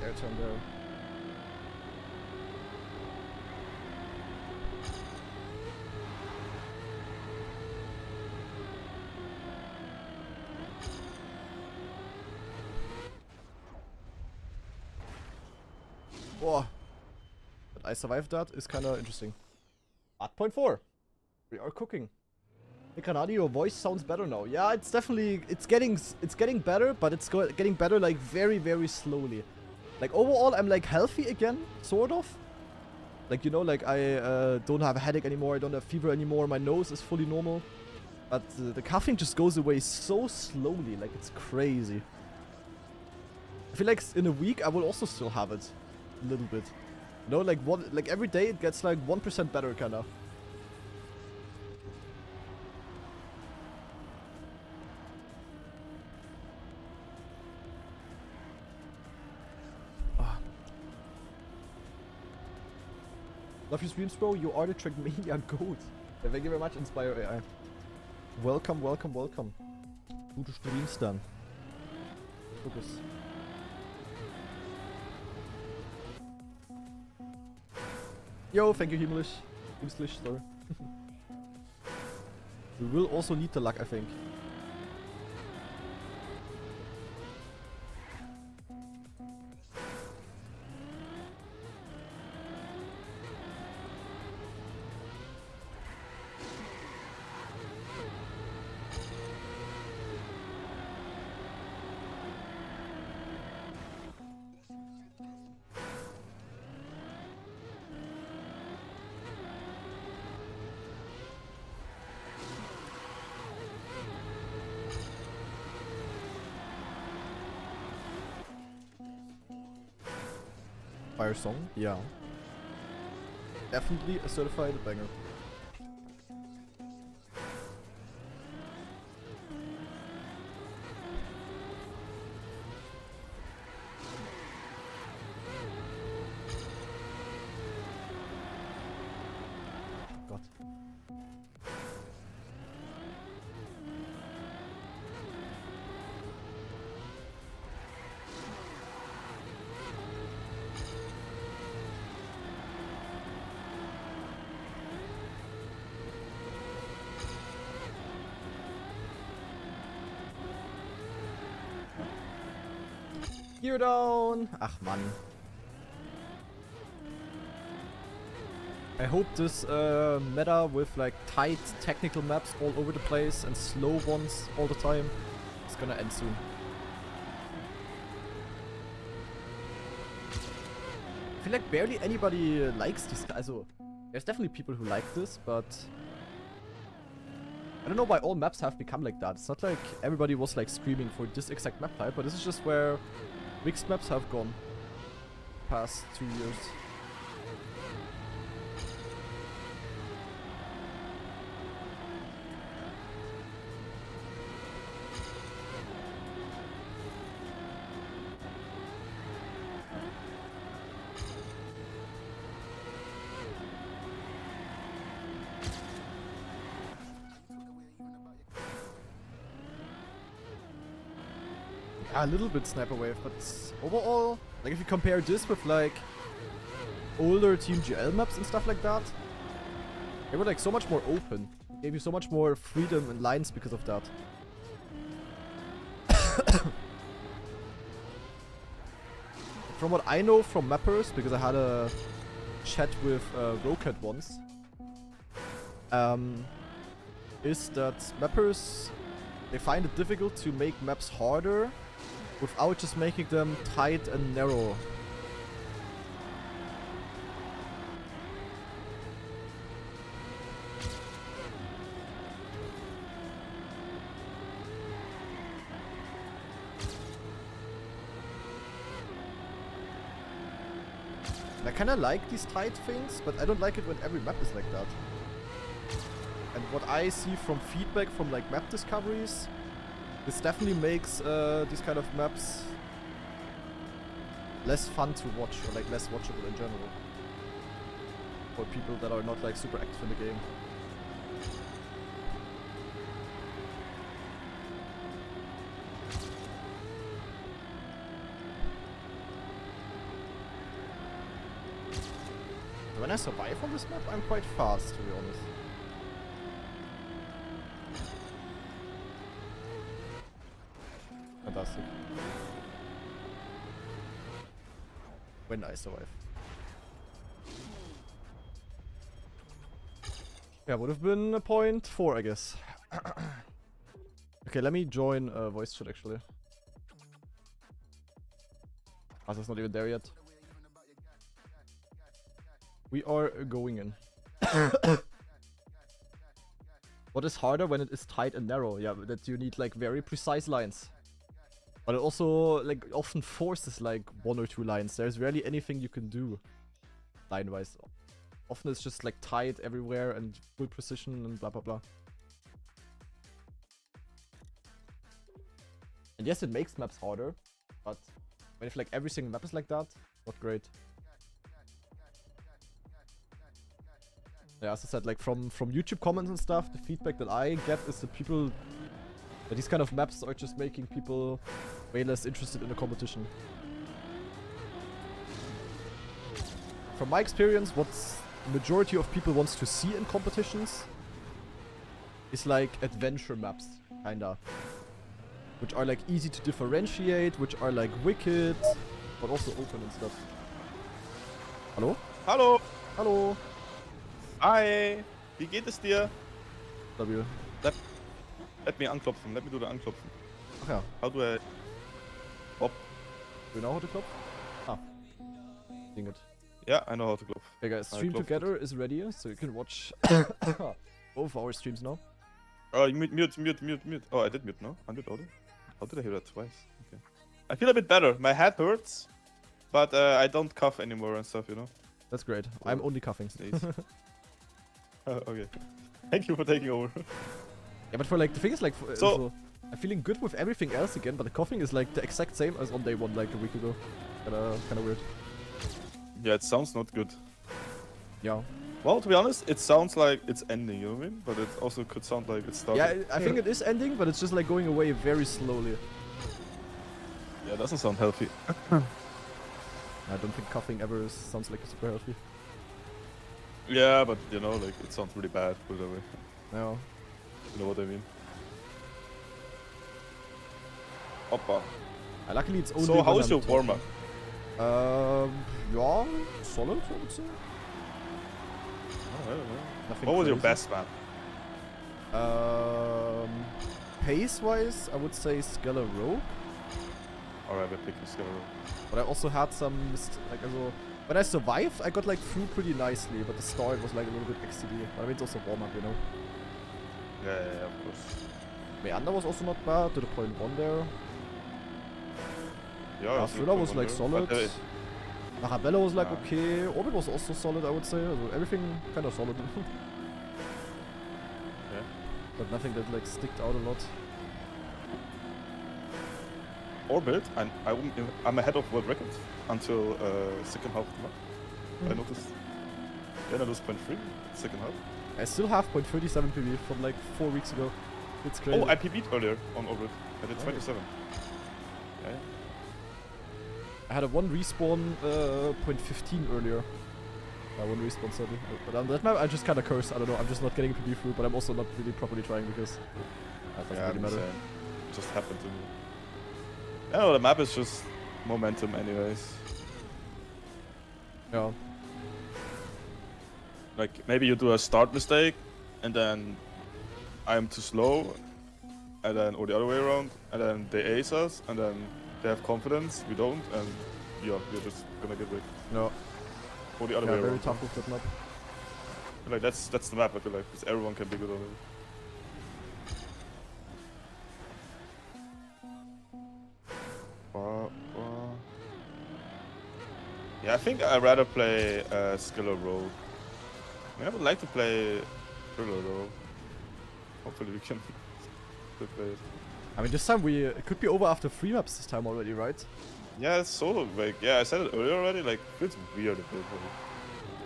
Airtime there. Boah. But I survived that is kinda interesting. At point 4. We are cooking. Hey Kanadi, your voice sounds better now. Yeah, it's definitely it's getting better, but it's getting better like very, very slowly. Like overall I'm like healthy again, sort of. Like, you know, like I don't have a headache anymore, I don't have fever anymore, my nose is fully normal. But the coughing just goes away so slowly, like it's crazy. I feel like in a week I will also still have it. A little bit. You know, like every day it gets like 1% better kinda. Love your streams, bro. You are the trackmania goat. Yeah, thank you very much, Inspire AI. Welcome, welcome, welcome. Gute Streams dann. Focus. Yo, thank you, Himmlish. Himmlish, sorry. We will also need the luck, I think. Fire song, yeah. Definitely a certified banger. God. Gear down! Ach Mann. I hope this meta with like tight technical maps all over the place and slow ones all the time is gonna end soon. I feel like barely anybody likes these. Also, There's definitely people who like this, but I don't know why all maps have become like that. It's not like everybody was like screaming for this exact map type, but this is just where mixed maps have gone past 2 years. A little bit Sniper Wave, but overall, like if you compare this with like older Team GL maps and stuff like that, they were like so much more open. Gave you so much more freedom and lines because of that. From what I know from mappers, because I had a chat with Rocat once, is that mappers, they find it difficult to make maps harder without just making them tight and narrow. And I kinda like these tight things, but I don't like it when every map is like that. And what I see from feedback from like map discoveries, this definitely makes these kind of maps less fun to watch, or like less watchable in general. For people that are not like super active in the game. When I survive on this map, I'm quite fast, to be honest. Fantastic. When I survive. Yeah, would have been a point 4, I guess. Okay, let me join voice chat actually. Arthur's not even there yet. We are going in. What is harder when it is tight and narrow? Yeah, that you need like very precise lines. But it also like often forces like 1 or 2 lines. There's rarely anything you can do line-wise. Often it's just like tight everywhere and full precision and blah blah blah. And yes, it makes maps harder, but when if like every single map is like that, not great. Yeah, as I said, like from YouTube comments and stuff, the feedback that I get is that people, that these kind of maps are just making people way less interested in the competition. From my experience, what's the majority of people wants to see in competitions is like adventure maps, kinda. Which are like easy to differentiate, which are like wicked, but also open and stuff. Hallo? Hallo! Hallo! Hi! Wie geht es dir? W. Let me anklopfen. Let me do the anklopfen. Ach ja. How do I... Hop. Do you know how to klopf? Ah. Ding it. Yeah, I know how to klopf. Okay guys, Stream Together is ready, so you can watch both our streams now. Oh, mute. Oh, I did mute, no? I did already? How did I hear that twice? Okay. I feel a bit better. My head hurts, but I don't cough anymore and stuff, you know? That's great. I'm only coughing. Okay. Thank you for taking over. Yeah, but for like, the thing is like, so I'm feeling good with everything else again, but the coughing is like the exact same as on day 1 like a week ago. Kinda weird. Yeah, it sounds not good. Yeah. Well, to be honest, it sounds like it's ending, you know what I mean? But it also could sound like it's starting. Yeah, I think it is ending, but it's just like going away very slowly. Yeah, it doesn't sound healthy. I don't think coughing ever sounds like super healthy. Yeah, but you know, like it sounds really bad, put it that way. Yeah. You know what I mean? Hoppa. Luckily it's only. So how is your warm-up? Yeah, solid, I would say. Oh, I don't know. Nothing What was your crazy. best map? Pace-wise, I would say Skeller Rogue. Alright, we're picking Skeller. But I also had some, like, also, when I survived, I got like through pretty nicely, but the start was like a little bit XTD. I mean, it's also warm up, you know. Yeah, of course. Meander was also not bad, to the point 1 there. Yeah, Thriller was like solid. But, Arabella was like okay. Orbit was also solid, I would say. Also, everything kind of solid. yeah. But nothing that like sticked out a lot. Orbit, I'm ahead of world record until second half of the map. I noticed. Then I lost 0.3, second half. I still have 0.37 PB from like 4 weeks ago. It's crazy. Oh, I PB'd earlier on Orbit. I did 27. Yeah. I had a 1 respawn 0.15 earlier. One respawn sadly. But on that map I just kinda curse, I don't know, I'm just not getting PB through, but I'm also not really properly trying because that doesn't really matter. It just happened to me. I know, the map is just momentum anyways. Yeah. Like, maybe you do a start mistake, and then I'm too slow, and then, or the other way around, and then they ace us, and then they have confidence, we don't, and yeah, we're just gonna get wrecked. No. Or the other way very around. tough with that map. Like, that's the map, I feel like, because everyone can be good on it. Yeah, I think I'd rather play Skiller Rogue. I mean, I would like to play Thriller though. Hopefully we can play it. I mean, this time it could be over after 3 maps this time already, right? Yeah, it's solo. Like, yeah, I said it earlier already. Like, it's weird a bit.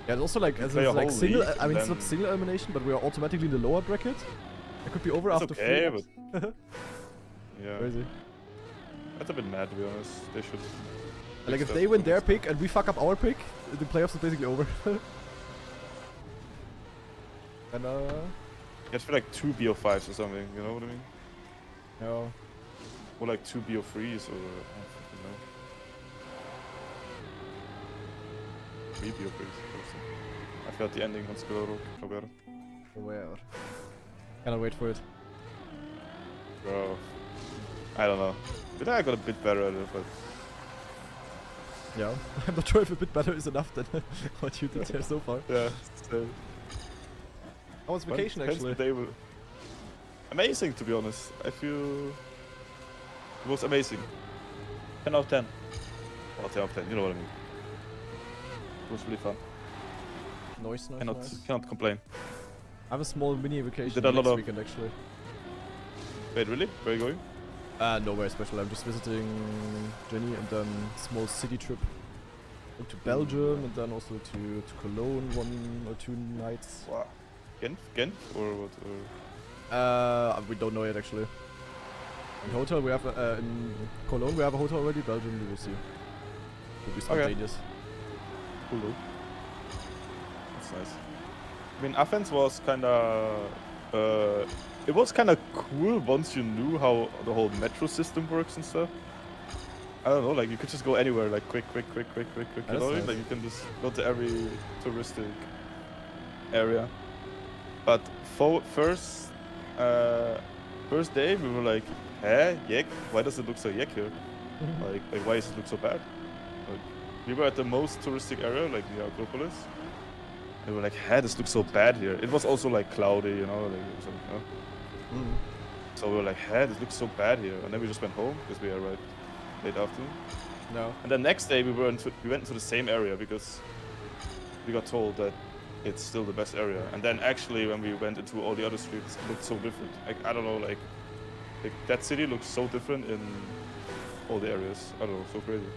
Yeah, it's also like, as play a it's like whole single. league I mean, it's and not single elimination, but we are automatically in the lower bracket. It could be over It's after okay, 3 maps. yeah, Crazy. that's a bit mad to be honest. They should. Like, fix if that they win for their next time. pick and we fuck up our pick, the playoffs is basically over. And You have to be like 2 BO5s or something. You know what I mean? yeah. Or like 2 BO3s or you know. 3 BO3s. I felt the ending on Skiller Rogue. How better. Where? Cannot wait for it. Bro, I don't know. But I got a bit better at it, but Yeah. I'm not sure if a bit better is enough than what you did here so far. yeah. So How was vacation hence actually? the day will- Amazing, to be honest. I feel it was amazing. 10 out of 10. Well, 10 out of 10. You know what I mean. It was really fun. Nice, nice. Cannot complain. I have a small mini vacation Did a lot next of- weekend actually. Wait, really? Where are you going? Nowhere special. I'm just visiting Jenny and then small city trip into Belgium and then also to Cologne 1 or 2 nights. Wow. Ghent or what? Or... We don't know yet actually. In hotel we have in Cologne we have a hotel already. Belgium we will see. Will be spontaneous. Cool though. That's nice. I mean, Athens was kinda... it was kinda cool once you knew how the whole metro system works and stuff. I don't know, like you could just go anywhere, like quick, you know? Nice. Like you can just go to every touristic area. But first day we were like, hey, yuck, why does it look so yuck here? like why does it look so bad? Like, we were at the most touristic area, like the Acropolis. And we were like, hey, this looks so bad here. It was also like cloudy, you know, like, it was like, So we were like, hey, this looks so bad here. And then we just went home because we arrived late afternoon. No. And then next day we went into the same area because we got told that it's still the best area. And then actually when we went into all the other streets, it looked so different. Like, I don't know, like that city looks so different in all the areas. I don't know, so crazy.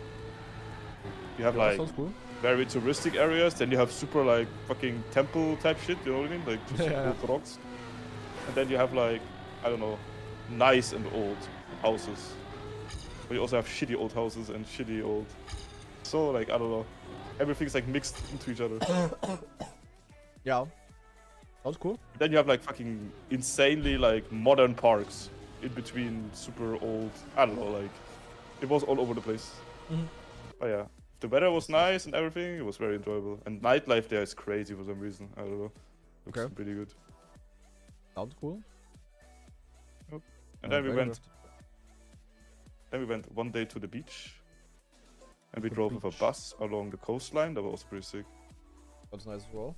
You have like sounds cool. very touristic areas, then you have super like fucking temple type shit, you know what I mean? Like just old rocks. And then you have like, I don't know, nice and old houses. But you also have shitty old houses and shitty old... So like, I don't know. Everything's like mixed into each other. Yeah. Sounds cool. Then you have like fucking insanely like modern parks in between super old, I don't know, like it was all over the place. Oh yeah. The weather was nice and everything, it was very enjoyable. And nightlife there is crazy for some reason, I don't know. Looks pretty good. Sounds cool. And then we went one day to the beach. And we The drove with a beach. bus along the coastline. That was pretty sick. That's nice as well.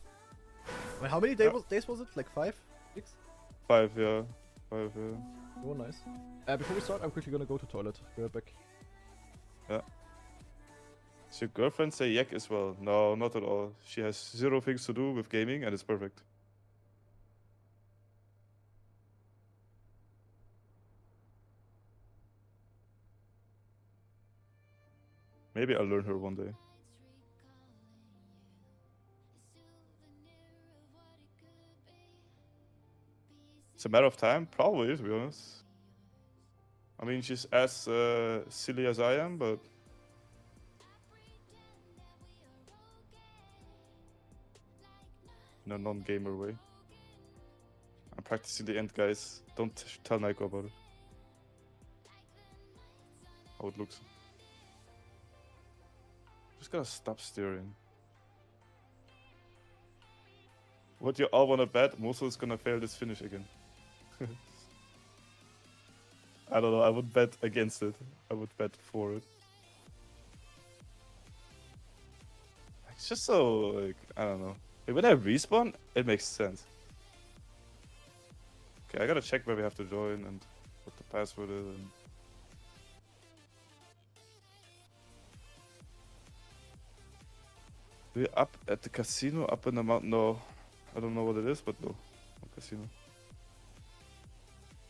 Wait, how many days was it? Like 5? 6? 5, yeah. 5, yeah. Oh, nice. Before we start, I'm quickly gonna go to toilet. Be right back. Yeah. Does your girlfriend say yak as well? No, not at all. She has 0 things to do with gaming and it's perfect. Maybe I'll learn her one day. It's a matter of time, probably, to be honest. I mean, she's as silly as I am, but in a non-gamer way. I'm practicing the end, guys. Don't tell Nico about it. How it looks. Just gotta stop steering. What you all wanna bet? Mosul is gonna fail this finish again. I don't know, I would bet against it. I would bet for it. It's just so, like, I don't know. Like, when I respawn, it makes sense. Okay, I gotta check where we have to join and what the password is. And... We're up at the casino, up in the mountain. No, I don't know what it is, but no casino.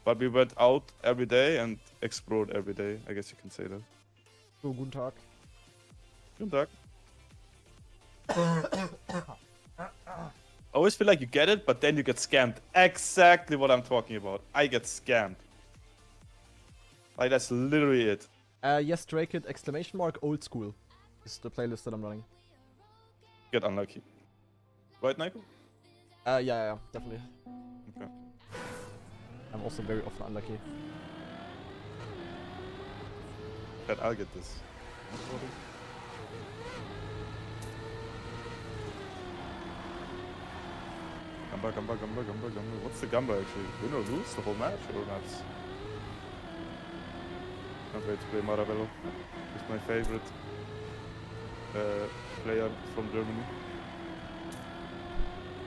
But we went out every day and explored every day. I guess you can say that. So, guten Tag. Guten Tag. I always feel like you get it, but then you get scammed. Exactly what I'm talking about. I get scammed. Like, that's literally it. Yes, Drake it, exclamation mark, old school. Is the playlist that I'm running. Get unlucky. Right, Nico? Yeah, definitely. Okay. I'm also very often unlucky. Bet I'll get this. Gamba. What's the Gamba actually? Win or lose the whole match or not? Can't wait to play Marabello. He's my favorite player from Germany.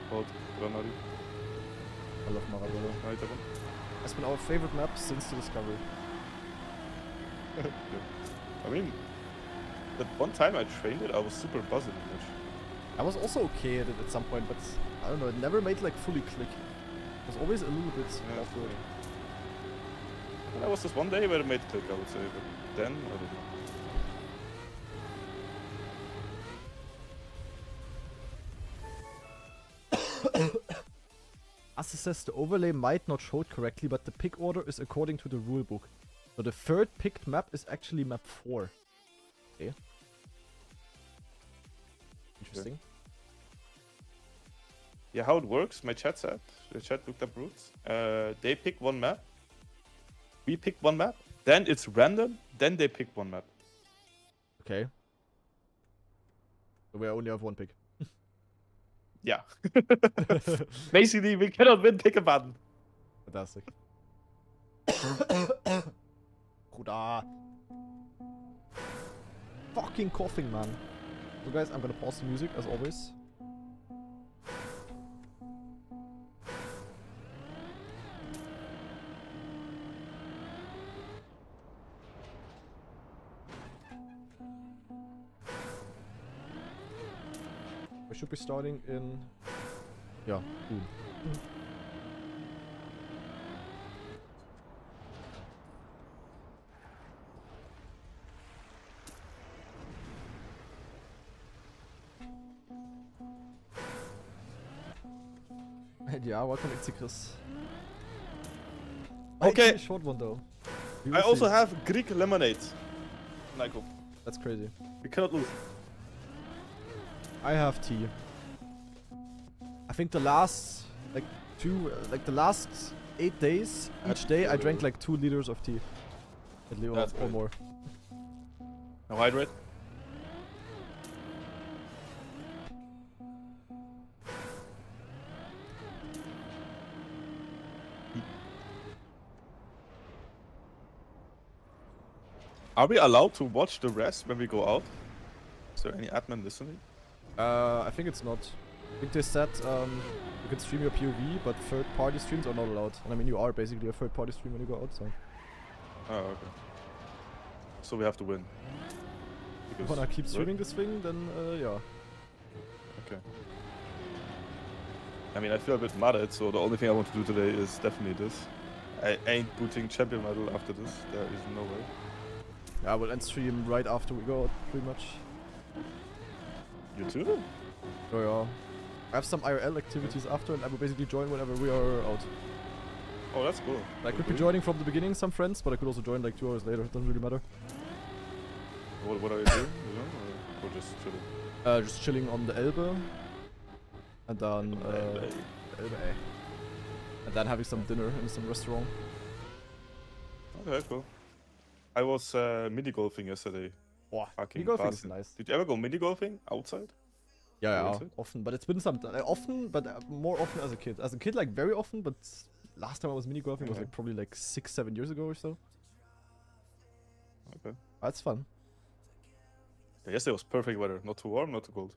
Called Granari. I love Marabello. Weiter. It's been our favorite map since the discovery. Yeah. I mean, that one time I trained it, I was super buzzing in it. I was also okay at it at some point, but I don't know, it never made like fully click. It was always a little bit awkward. And there was this one day where it made click, I would say, but then, I don't know. Asse says the overlay might not show it correctly, but the pick order is according to the rulebook. So the third picked map is actually map 4. Okay. Interesting. Yeah, how it works, my chat said, the chat looked up routes. They pick one map, we pick one map, then it's random, then they pick one map. Okay. So we only have one pick. Yeah. Basically, we cannot win pick a button. Fantastic. Bruder. Fucking coughing, man. So guys, I'm gonna pause the music as always. We should be starting in... Yeah, boom. And yeah, welcome Chris. Okay. Short one though. I also have Greek lemonade. Nico. That's crazy. We cannot lose. I have tea. I think the last the last 8 days, each day I drank like 2 liters of tea. At least or more. Now hydrate. Are we allowed to watch the rest when we go out? there any admin listening? I think it's not. I think they said you can stream your POV, but third-party streams are not allowed. And I mean, you are basically a third-party stream when you go out, so. Oh, okay. So we have to win. If you wanna keep streaming this thing, then yeah. Okay. I mean, I feel a bit mad at, so the only thing I want to do today is definitely this. I ain't booting champion medal after this. There is no way. Yeah, I will end stream right after we go out, pretty much. You too? Oh yeah. I have some IRL activities after, and I will basically join whenever we are out. Oh, that's cool. I could be joining from the beginning, some friends, but I could also join like 2 hours later. It doesn't really matter. What are you doing? You know, or just chilling? Just chilling on the Elbe. And then, Elbe. And then having some dinner in some restaurant. Okay, cool. I was mini golfing yesterday. Wow, Fucking mini golfing is bastard. nice. Did you ever go mini golfing outside? Yeah, Outside? often, but it's been some often, but more often as a kid. As a kid, like very often, but last time I was mini golfing was like probably like 6-7 years ago or so. Okay. That's fun. Yeah, yesterday was perfect weather. Not too warm, not too cold.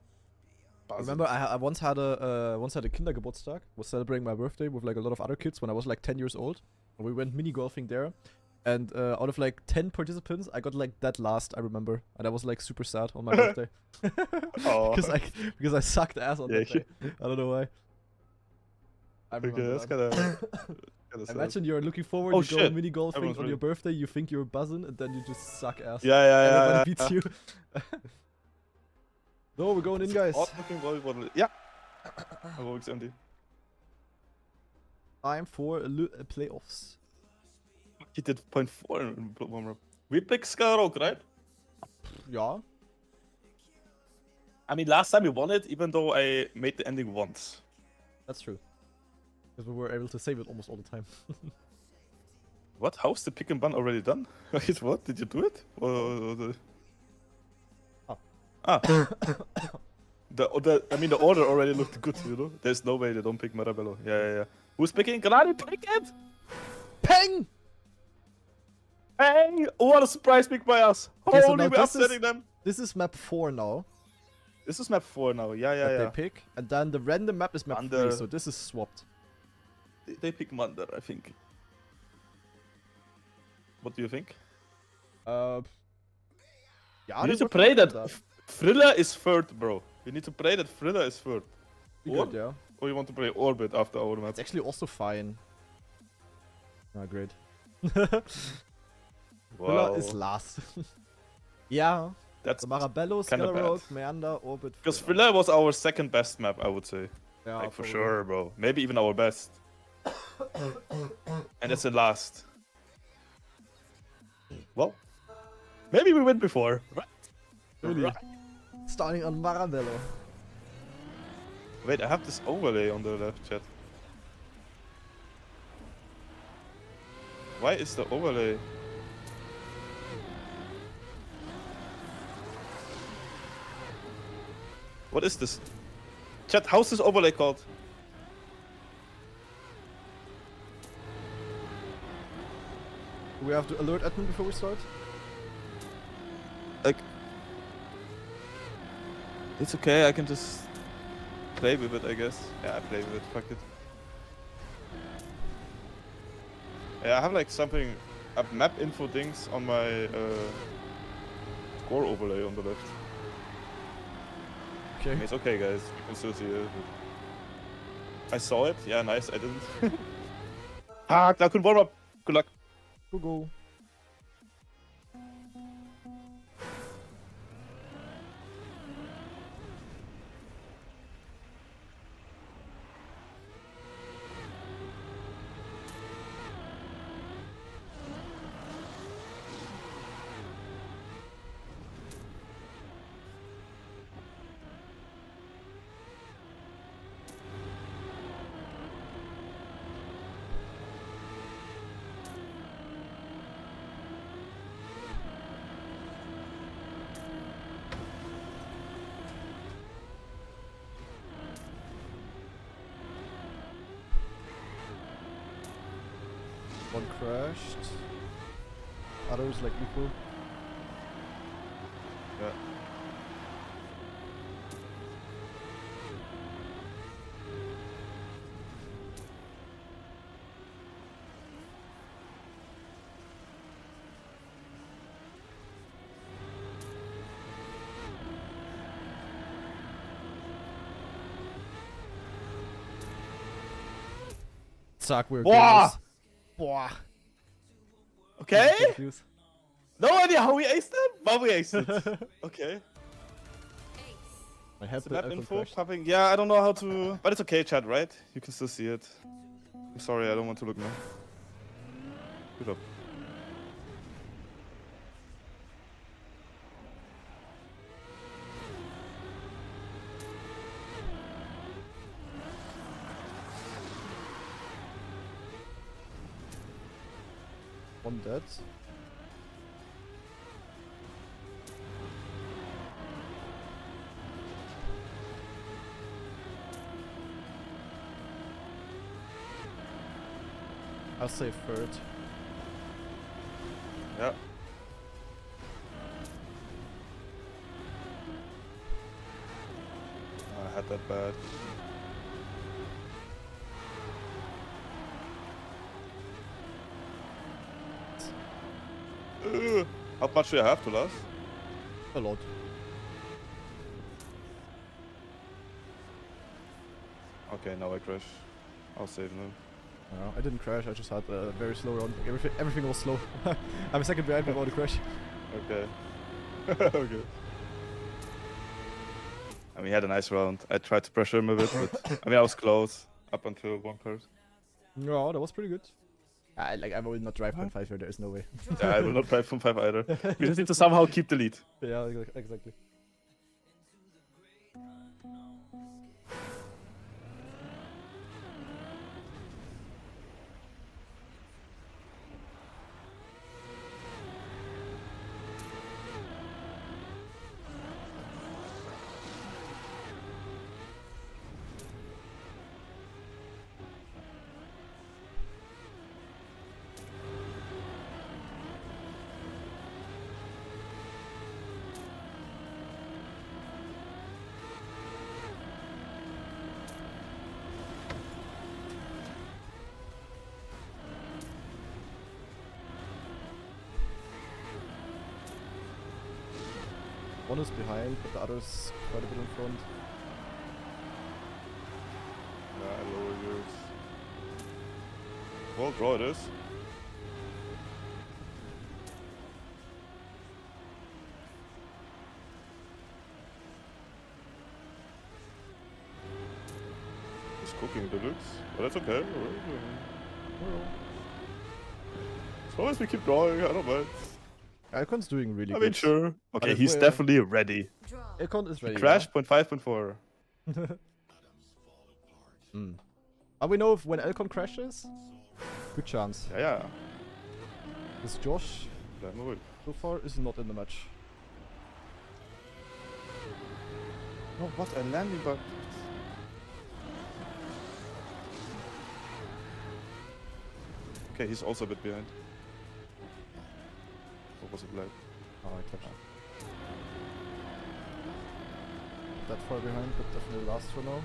I remember I once had a Kindergeburtstag. Was celebrating my birthday with like a lot of other kids when I was like 10 years old. And we went mini golfing there. And out of like 10 participants, I got like dead last, I remember. And I was like super sad on my birthday. Oh. because I sucked ass on that day. I don't know why. I remember Okay, that's that. kinda sad. Imagine you're looking forward, Oh, you go shit. mini golfing Everyone's on ready. your birthday, you think you're buzzing, and then you just suck ass. Yeah. Everybody beats you. No, we're going in, guys. Odd looking volleyball. Yeah. My vote's empty. Time for playoffs. He did 0.4 in warm-up. We picked Skyrock, right? Yeah. I mean, last time we won it, even though I made the ending once. That's true. Because we were able to save it almost all the time. What? How's the pick and ban already done? Wait, what? Did you do it? Ah. I mean, the order already looked good, you know? There's no way they don't pick Marabello. Yeah. Who's picking? Granadi, pick it! Peng! Hey! What a surprise pick by us! Okay, so Holy, now we're upsetting them! This is map 4 now. This is map 4 now. That Yeah. they pick. And then the random map is map 3, so this is swapped. They pick Mander, I think. What do you think? Yeah, We need to pray that Frilla is third, bro. We need to pray that Frilla is third. Be good, yeah. Or you want to play Orbit after our map? It's actually also fine. Ah, great. Wow. Villa is last. Yeah. That's So Marabello, kinda Skellerogue, bad. Meander, Orbit. because Frilla was our second best map, I would say. Yeah, Like for probably. sure, bro. Maybe even our best. And it's the last. Well, maybe we win before. Right? Really? Starting on Marabello. Wait, I have this overlay on the left chat. Why is the overlay? What is this? Chat, how's this overlay called? Do we have to alert admin before we start? Like, it's okay, I can just play with it, I guess. Yeah, I play with it, fuck it. Yeah, I have like something, map info things on my score overlay on the left. Okay. I mean, it's okay, guys, you can still see it. I saw it, yeah, nice, I didn't. Ah, I couldn't warm up. Good luck. Go. One crashed. Others like equal. Yeah. suck, we're Boah! gamers. Boah. Okay. Confused. No idea how we aced it, but we aced it. Okay. I have The the map Elcon info crashed. popping. Yeah, I don't know how to, but it's okay, chat, right? You can still see it. I'm sorry, I don't want to look now. Good job. One dead. I'll save third. Yeah. I had that bad. How much do you have to last? A lot. Okay, now I crash. I'll save now. No, I didn't crash, I just had a very slow run. Everything was slow. I'm a second behind without a crash. Okay. Okay. I mean, he had a nice round. I tried to pressure him a bit, but I mean, I was close up until one part. No, that was pretty good. I will not drive 0.5 here, there is no way. Yeah, I will not drive from 5 either. We just need to somehow keep the lead. Yeah, exactly. One is behind, but the other's quite a bit in front. Yeah, I lower yours. Well, draw it is. He's cooking deluxe, but that's okay. As long as we keep drawing, I don't mind. Elcon's doing really I good. mean, sure. Okay, if he's we're- definitely ready. Elcon is ready. Crash 0.5, 0.4. We know if when Elcon crashes? Good chance. Yeah, yeah. This Josh, Bleib mal ruhig. so far, is not in the match. Oh, what a landing bug. Okay, he's also a bit behind. Or was it black? Oh, I touched. That far behind, but definitely last for now.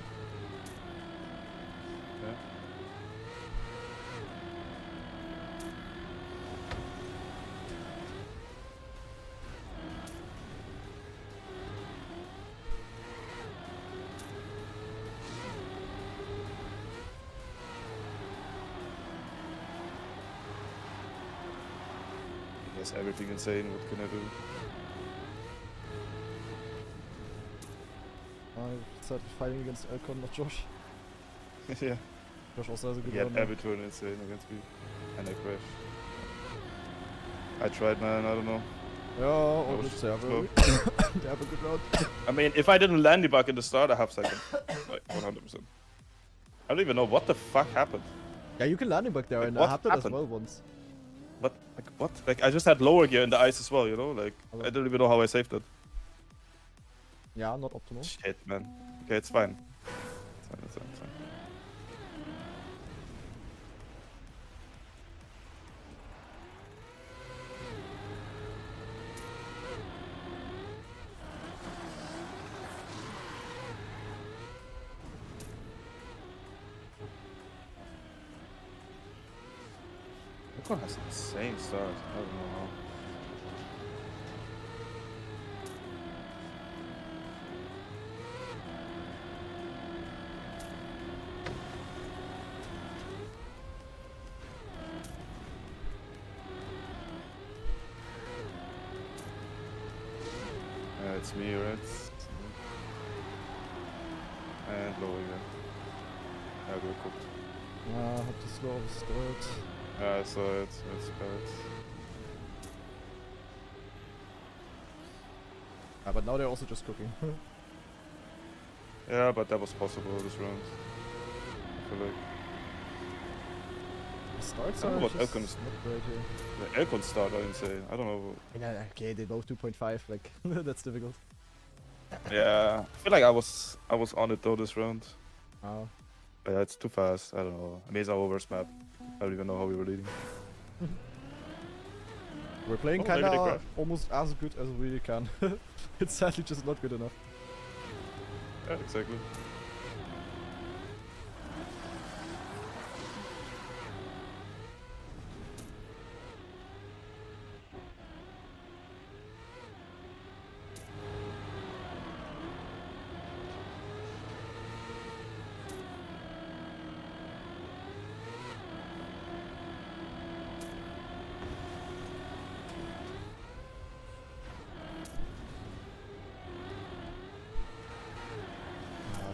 Yeah. He has everything insane, what can I do? I started fighting against Elcon, not Josh. Yeah. Josh also has a good He had run. every turn insane against me. And I crashed. I tried, man, I don't know. Yeah, all was good. They have, slow. they have a good round. I mean, if I didn't land the bug in the start, I have second. Like, 100%. I don't even know what the fuck happened. Yeah, you can landing back there, Like, and what I have that as happened? well once. What? Like, what? Like, I just had lower gear in the ice as well, you know? Like, Hello. I don't even know how I saved it. Yeah, not optimal. Shit, man. Okay, it's fine. It's fine, it's fine, it's fine. Elcon has an insane start. I don't know how. it's me, right? And low again. Yeah, we're cooked. Hab die slow start. Yeah, I saw it. It's bad. But now they're also just cooking. Yeah, but that was possible this round. I feel like. The starts I don't are know what just Elcon is. not great here. The Elcon start, I didn't say. I don't know. Yeah, okay, they both 2.5, like, that's difficult. Yeah, I feel like I was on it though this round. Oh. But yeah, it's too fast. I don't know. I mean, it's our worst map. I don't even know how we were leading. We're playing Oh, maybe they kinda crash. almost as good as we really can. It's sadly just not good enough. Yeah, exactly.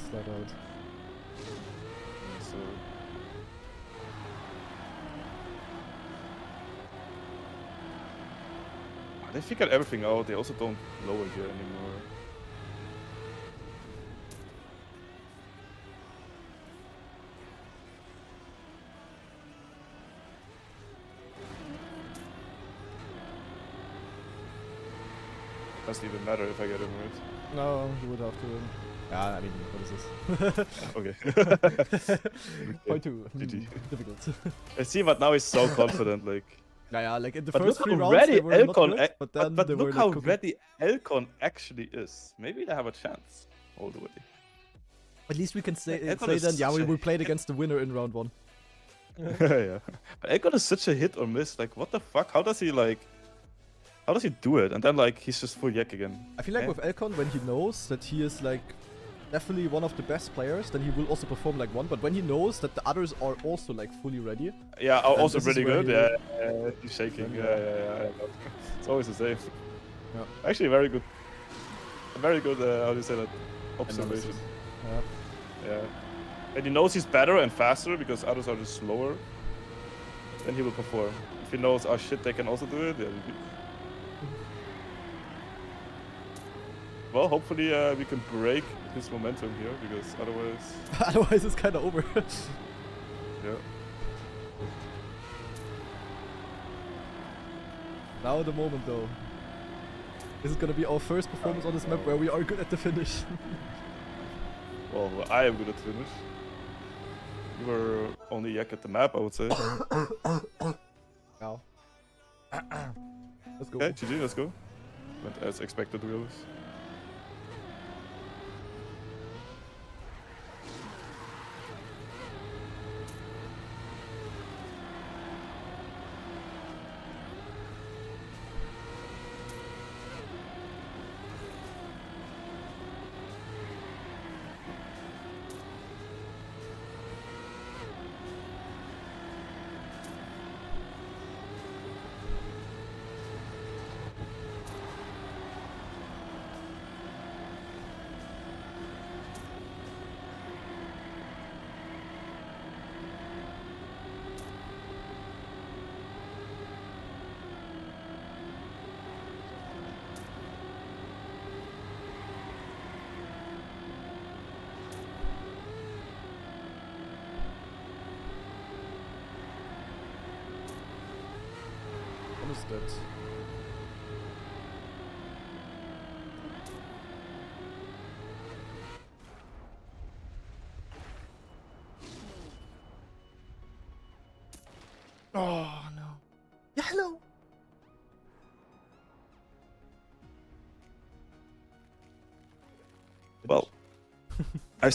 Slide out. So they figured everything out. They also don't lower here anymore. Doesn't even matter if I get him right. No, you would have to. Yeah, I mean, what is this? Okay. Point two. GG. Difficult. I see, but now he's so confident. Like, Yeah, like in the but first look 3 how rounds ready they were not Elcon. good, but then But they were look like how cooking. ready Elcon actually is. Maybe they have a chance all the way. At least we can say, Elcon say is then, yeah, such we a will play it against the winner in round 1. Yeah. But Elcon is such a hit or miss. Like, what the fuck? How does he do it? And then like he's just full yak again. I feel like Yeah. with Elcon, when he knows that he is like definitely one of the best players, then he will also perform like one. But when he knows that the others are also like fully ready, Yeah, also this is really where good. he Yeah, he's shaking. Then, Yeah. It's always the same. Yeah. Actually, very good. Very good. How do you say that? Observation. analysis. Yeah. Yeah. And he knows he's better and faster because others are just slower. Then he will perform. If he knows, oh shit, they can also do it. Yeah. Well, hopefully we can break his momentum here because otherwise, Otherwise, it's kind of over. yeah. Now the moment though. This is gonna be our first performance on this map where we are good at the finish. Well, I am good at finish. You were only yak at the map, I would say. Now. Let's go. Okay, GG, let's go. Went as expected, to be honest. Understood. Oh no. Yeah, hello. Well, I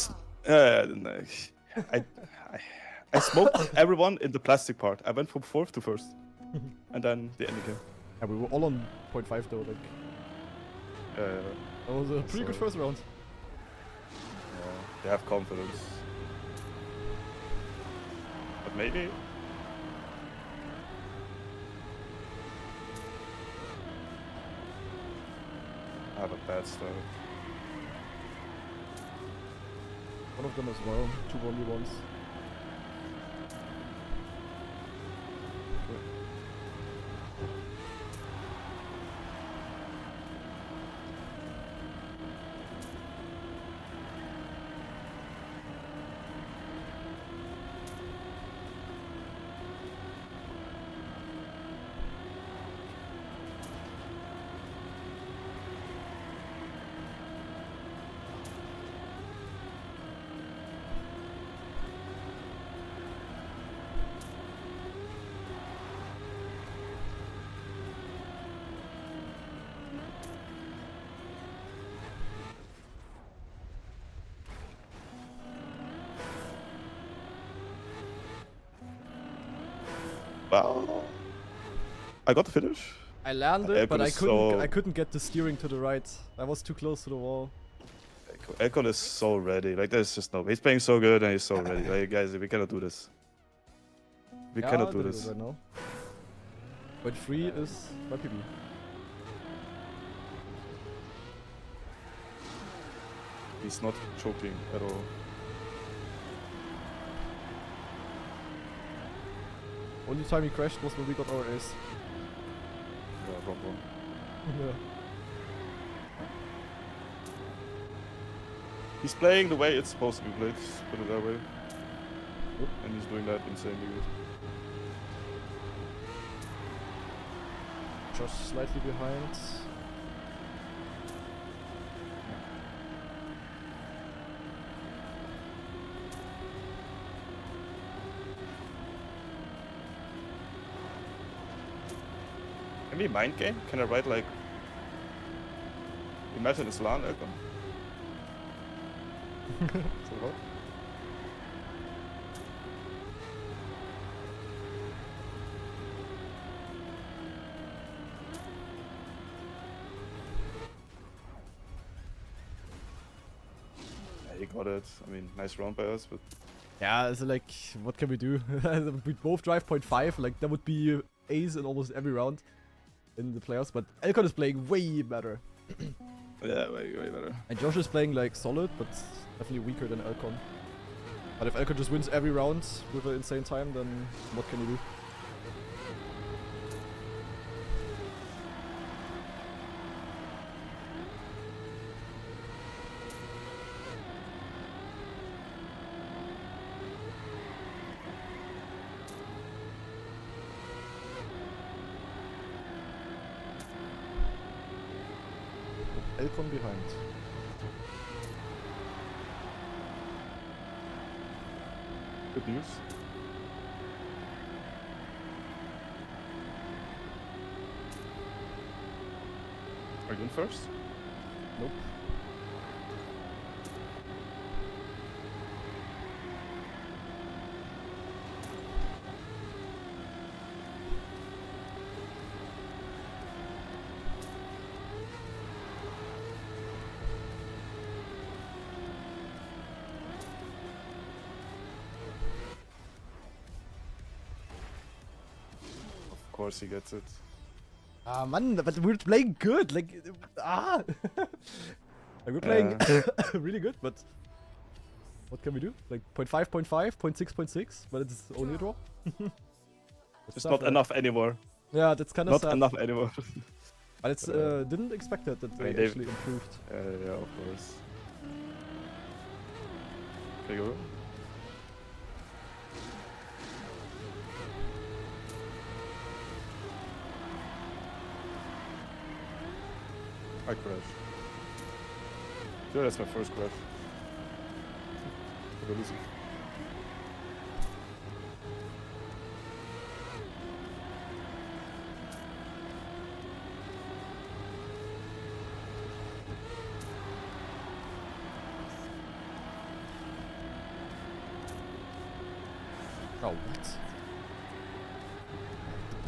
smoked everyone in the plastic part. I went from 4th to 1st. And then the ending came. Yeah, we were all on 0.5 though, like. That was a pretty good So- first round. They have confidence. But maybe. I have a bad start. One of them as well. 2-1v1s. Wow. I got the finish. I landed, but Elcon I couldn't get the steering to the right. I was too close to the wall. Elcon is so ready. Like, there's just no. He's playing so good and he's so ready. Like, guys, we cannot do this. We cannot do this. Right now. Point 3 is my PB. He's not choking at all. Only time he crashed was when we got our ace. Yeah, wrong one. Yeah. He's playing the way it's supposed to be played, put it that way. Oop. And he's doing that insanely good. Just slightly behind. Can we mind game? Can I write like... Imagine it's LAN, Elcon. So what? Yeah, he got it. I mean, nice round by us, but... Yeah, so like, what can we do? We both drive 0.5, like that would be ace in almost every round in the playoffs, but Elcon is playing way better. Yeah, way better. And Josh is playing like solid, but definitely weaker than Elcon. But if Elcon just wins every round with an insane time, then what can you do? Elcon behind. Good news. Are you in first? Nope. Of course he gets it. Ah, man, but we're playing good. Like, like we're playing really good, but what can we do? Like 0.5, 0.5, 0.6, 0.6, but it's only a draw. It's not enough anymore. Yeah, that's kind of Not sad. enough anymore. But it's didn't expect that they actually improved. Yeah, of course. There you go. I crashed. Sure, that's my first crash. We're losing. Oh, what?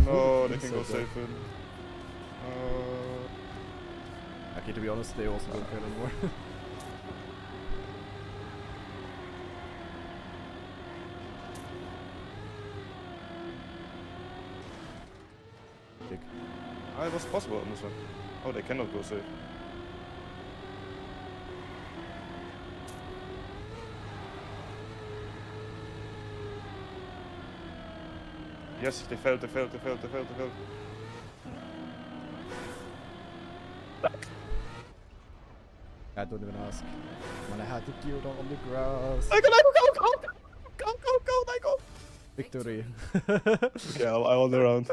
No, they can So go bad. safe in. Okay, to be honest, they also don't care anymore. It was possible on this one. Oh, they cannot go safe. Yes, they failed. I don't even ask. Man, I had the gear on the grass. Go! Victory. Okay, I won the round.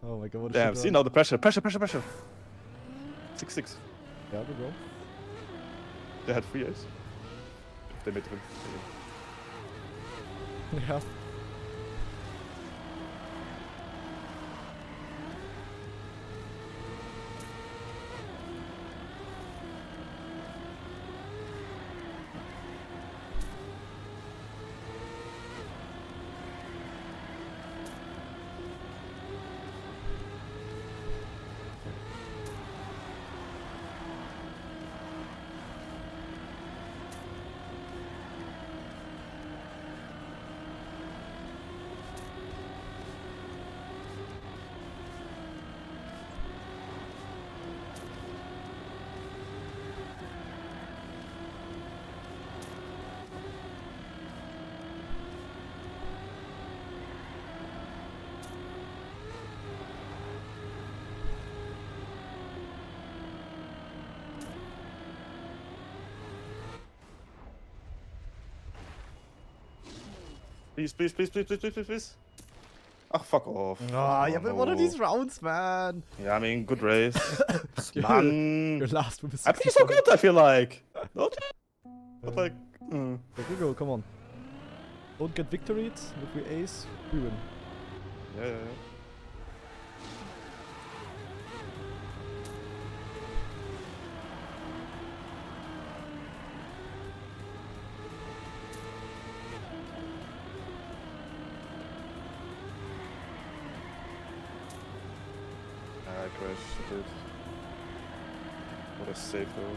Oh my god, what a Damn, shit see run. now the pressure. 6-6. Yeah, we go. They had 3 ace. They made the win. Yeah. Please. Oh, fuck off. Oh, yeah, but what are no. these rounds, man? Yeah, I mean, good race. Your Man. last one was I'm pretty so 67. good, I feel like. Not but like, Here we go, come on. Don't get victoried. If we ace, we win. yeah. I crashed a bit. What a save though.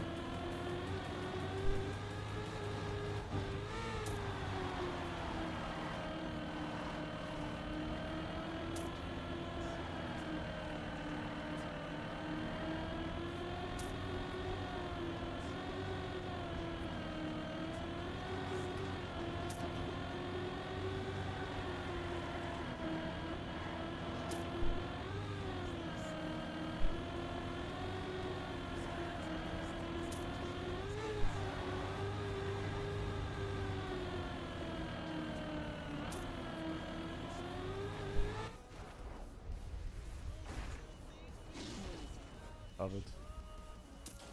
Love it.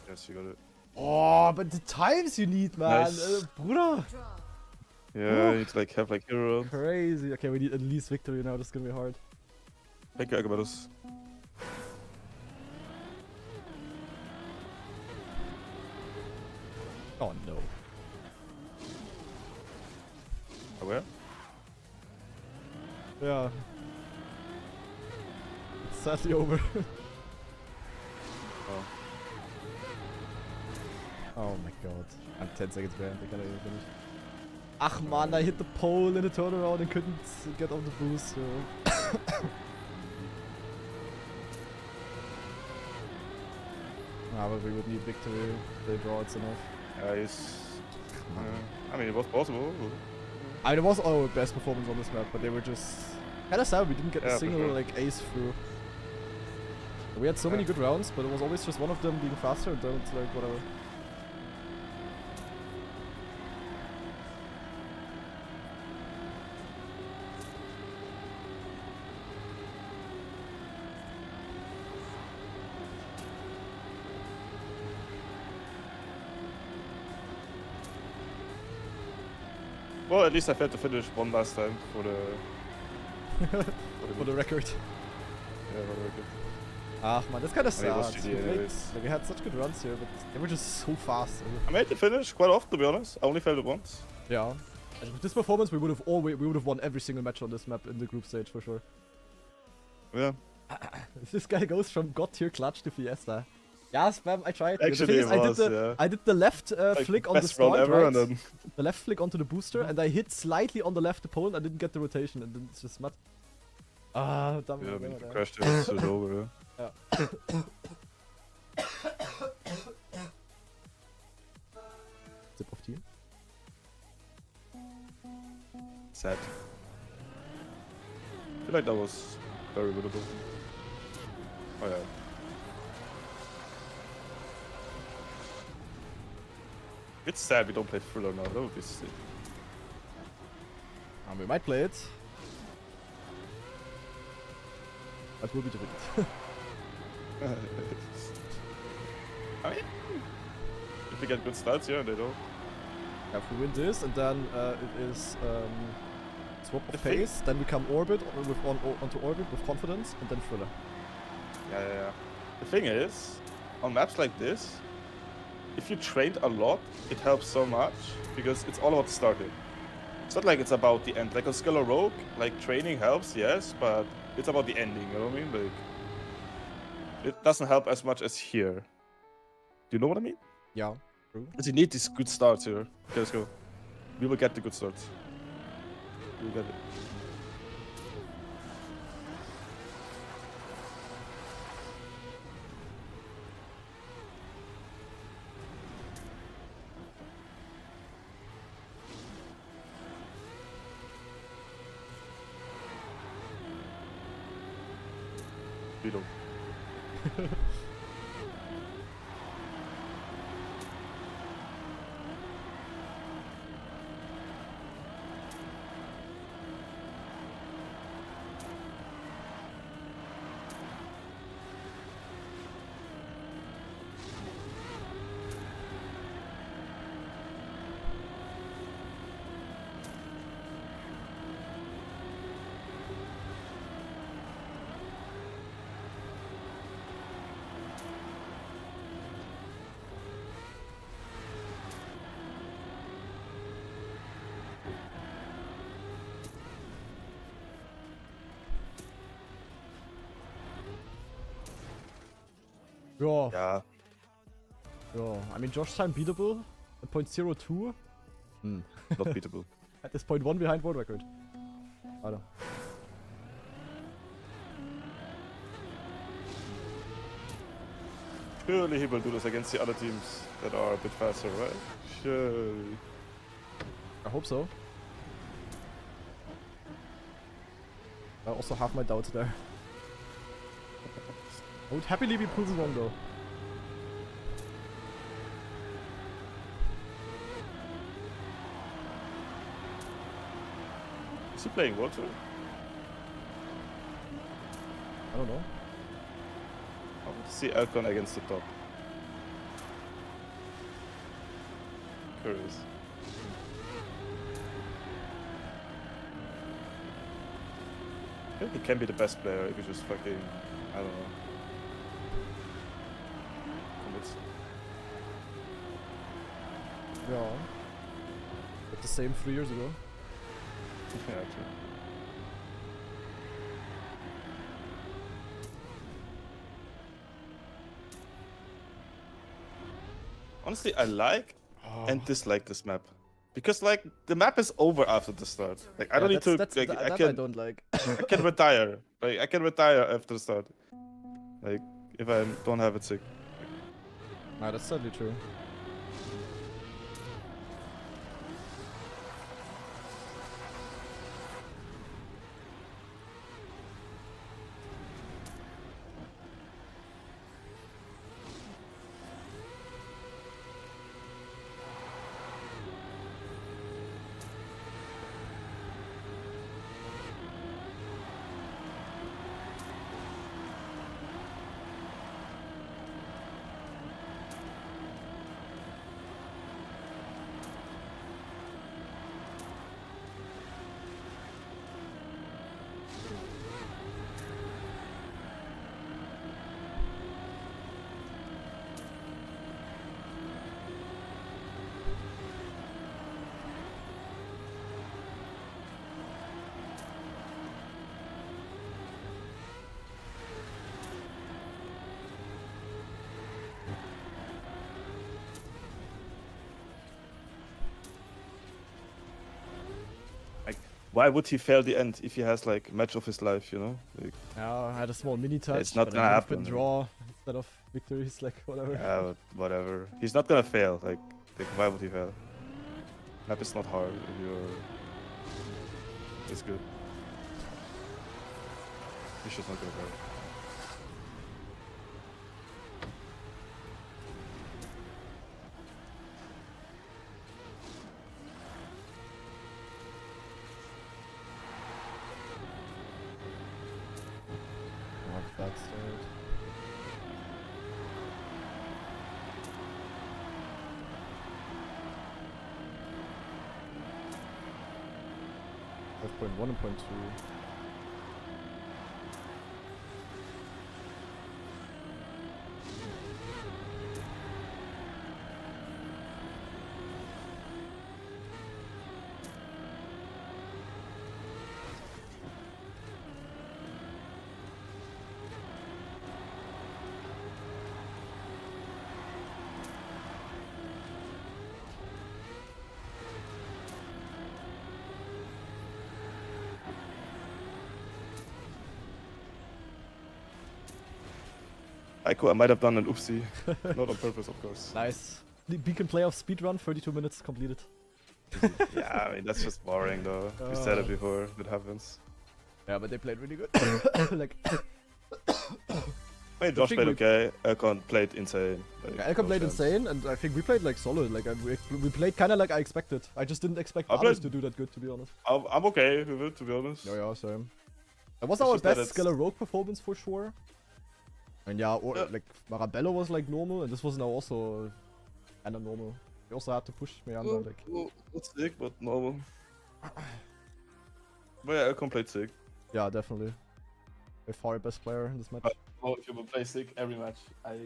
Yes, you got it. Oh, but the times you need, man. Nice. Bruder. Yeah, you need to like have like hero. Crazy. Okay, we need at least victory now. This is gonna be hard. Thank you, Agabados. Oh no. Where? Yeah. It's sadly over. Oh. Oh my god. I'm 10 seconds behind. I can't even finish. Ach man, I hit the pole in the turnaround and couldn't get off the boost. So. But we would need victory. They draw it's enough. I mean, it was possible. I mean, it was our best performance on this map, but they were just kind of sad we didn't get Yeah, a for single sure. like ace through. We had so many good rounds, but it was always just one of them being faster and then it's like whatever. Well, at least I failed to finish one last time for the For the record. Yeah, for the record. Ah man, that's kind of I mean, it was sad. GG We anyways. like, we had such good runs here, but they were just so fast. I made the finish quite often, to be honest. I only failed it once. Yeah. And with this performance, we would have won every single match on this map in the group stage for sure. Yeah. This guy goes from God tier clutch to Fiesta. Yeah, Spam, I tried. Actually, the thing is, it was, I did the left Like, flick on the best round start, ever, right? and then The left flick onto the booster, and I hit slightly on the left the pole, and I didn't get the rotation, and then it's just mud. Ah, damn yeah, I it. mean, the crash test is over. Yeah. Sip of tea. Sad. feel like that was very winnable. Oh yeah. It's sad we don't play Thriller now, that would be sick. We might play it. That will be difficult. I mean, if we get good starts, yeah, they don't. If we win this, and then it is swap of The thing- phase, then we come orbit onto orbit with confidence, and then Thriller. Yeah. The thing is, on maps like this, if you trained a lot, it helps so much because it's all about starting. It's not like it's about the end. Like on Skill or Rogue, like training helps, yes, but it's about the ending, you know what I mean? Like, it doesn't help as much as here. Do you know what I mean? Yeah, true. Because you need these good starts here. Okay, let's go. We will get the good starts. We will get it. We don't. Yeah. Yeah. Yeah. I mean, Josh time beatable at 0.02. Not beatable. At this 0.1 behind world record. I don't. Surely he will do this against the other teams that are a bit faster, right? Surely. I hope so. I also have my doubts there. I would happily be proven wrong though. Is he playing water? I don't know. I want to see Elcon against the top. Curious. I think he can be the best player if he just fucking, I don't know. Commits. Yeah. But the same 3 years ago. Yeah, true. Honestly, I like and dislike this map. Because, like, the map is over after the start. Like, I don't need to, like, I I can, don't like. I can retire. Like, I can retire after the start. Like, if I don't have it sick. Nah, that's certainly true. Why would he fail the end if he has, like, match of his life, you know? Like, Yeah, I had a small mini touch. it's not but gonna I happen. Draw instead of victories, like whatever. yeah, but whatever. He's not gonna fail. Like, why would he fail? Map is not hard if you're... It's good. He should not go there. That's it. Point 1 and point 2. I might have done an oopsie. Not on purpose, of course. Nice. The Beacon playoff speedrun, 32 minutes completed. Yeah, I mean, that's just boring though. We said it before, it happens. Yeah, but they played really good. Like, I mean, Josh played okay, Elcon played insane. Like, yeah, Elcon played insane, and I think we played like solid. Like we played kind of like I expected. I just didn't expect others to do that good, to be honest. I'm okay with it, to be honest. Yeah, same. That was our best Skeller Rogue performance for sure. And yeah, like Marabello was like normal, and this was now also kinda normal. We also had to push Meander, like. Not sick, but normal. But yeah, Elcon played sick. Yeah, definitely. By far best player in this match. Well, if he will play sick every match, I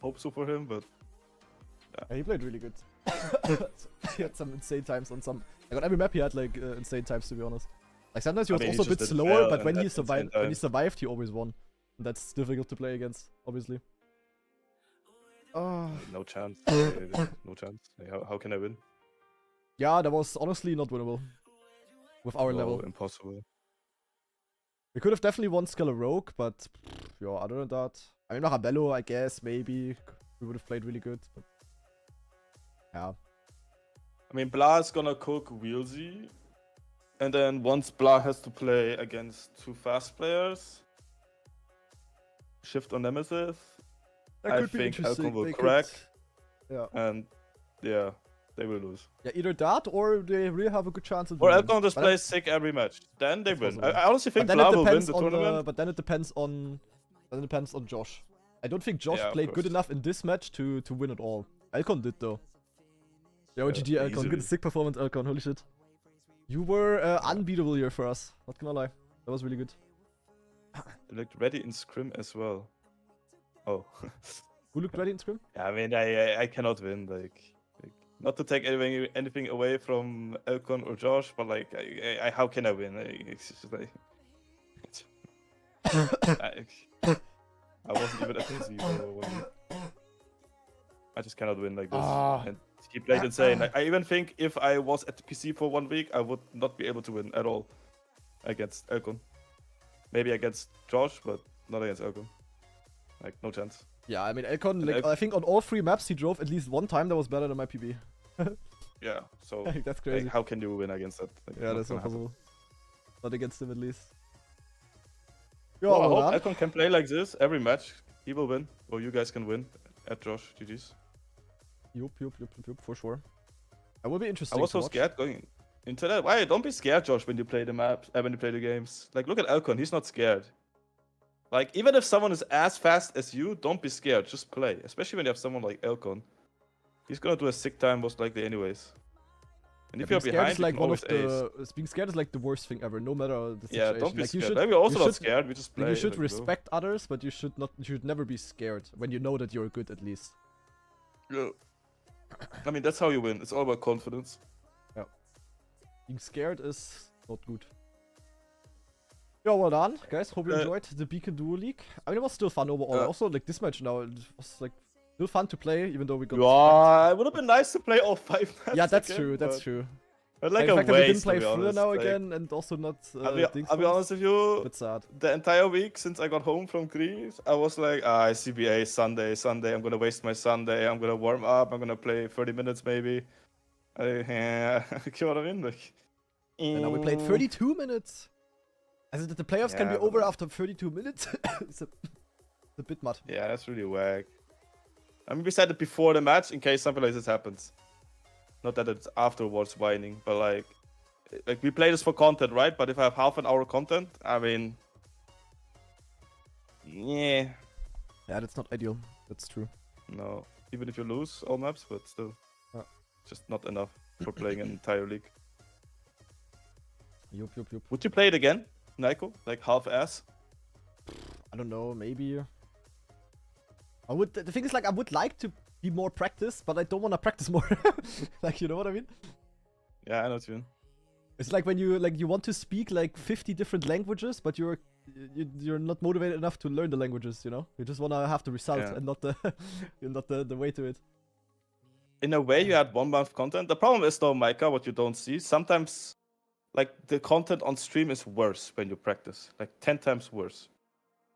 hope so for him, but yeah, he played really good. He had some insane times on some. Like on every map he had like insane times, to be honest. Like sometimes he was also a bit slower, but when he survived, he always won. And that's difficult to play against, obviously. Oh. No chance. No chance. Like, how can I win? Yeah, that was honestly not winnable. With our level. Impossible. We could have definitely won Skeller Rogue, but yeah, other than that. I mean, Marabello, I guess, maybe. We would have played really good, but yeah. I mean, Blah is gonna cook Wheelsy. And then once Blah has to play against two fast players, shift on Nemesis, I think Elcon will crack. Yeah. And yeah, they will lose. Yeah, either that or they really have a good chance at or winning. Elcon just plays sick every match. Then they win. I honestly think Blah will win the tournament. But then it depends on Josh. I don't think Josh played good enough in this match to win it all. Elcon did though. Yo, GG Elcon. Good sick performance, Elcon. Holy shit. You were unbeatable here for us. Not gonna lie. That was really good. They looked ready in scrim as well. Oh. Who looked ready in scrim? Yeah, I mean, I cannot win. Like not to take anything away from Elcon or Josh, but like, how can I win? It's just like, I wasn't even at PC. I just cannot win like this. And he played insane. I even think if I was at the PC for 1 week, I would not be able to win at all against Elcon. Maybe against Josh, but not against Elcon. Like, no chance. Yeah, I mean, Elcon, like, I think on all 3 maps he drove at least one time that was better than my PB. Yeah, so that's crazy. Like, how can you win against that? Like, yeah, that's not possible. Not against him at least. Well, I hope Elcon can play like this every match. He will win, or you guys can win at Josh. GG's. Yup, for sure. That will be interesting. I was so scared going into that. Why? Don't be scared, Josh, when you play the maps, when you play the games. Like, look at Elcon. He's not scared. Like, even if someone is as fast as you, don't be scared. Just play. Especially when you have someone like Elcon. He's gonna do a sick time most likely anyways. And if you're behind, like one of the being scared is like the worst thing ever, no matter the situation. Yeah, don't be scared. We're also not scared. We just play. You should respect others, but you should never be scared when you know that you're good at least. Yeah. I mean, that's how you win. It's all about confidence. Yeah. Being scared is not good. Yeah, well done, guys. Hope you enjoyed the Beacon Duo League. I mean, it was still fun overall. Also, like this match now, it was like still fun to play, even though we got. Yeah, it would have been nice to play all 5 matches. Yeah, that's true. That's true. But like in fact, we didn't play Thriller now again, and also not. I'll be honest with you. It's sad. The entire week since I got home from Greece, I was like, CBA Sunday. I'm gonna waste my Sunday. I'm gonna warm up. I'm gonna play 30 minutes maybe. You know what I mean? Like. And now we played 32 minutes. Also the playoffs can be Yeah, over but- after 32 minutes. It's a bit mad. Yeah, that's really whack. I mean, we said it before the match in case something like this happens. Not that it's afterwards whining, but like we play this for content, right? But if I have half an hour content, I mean, yeah, Yeah, that's not ideal. That's true. no. Even if you lose all maps, but still, Yeah. just not enough for playing an entire league. Yup. Would you play it again, Nico? Like half-ass? I don't know, maybe. I would. The thing is, like, I would like to be more practice, but I don't want to practice more. Like, you know what I mean? Yeah, I know what you mean. It's like when you want to speak like 50 different languages, but you're not motivated enough to learn the languages. You know, you just want to have the result Yeah. and not the not the way to it. In a way, you had 1 month content. The problem is though, Micah, what you don't see, sometimes like the content on stream is worse when you practice. Like 10 times worse.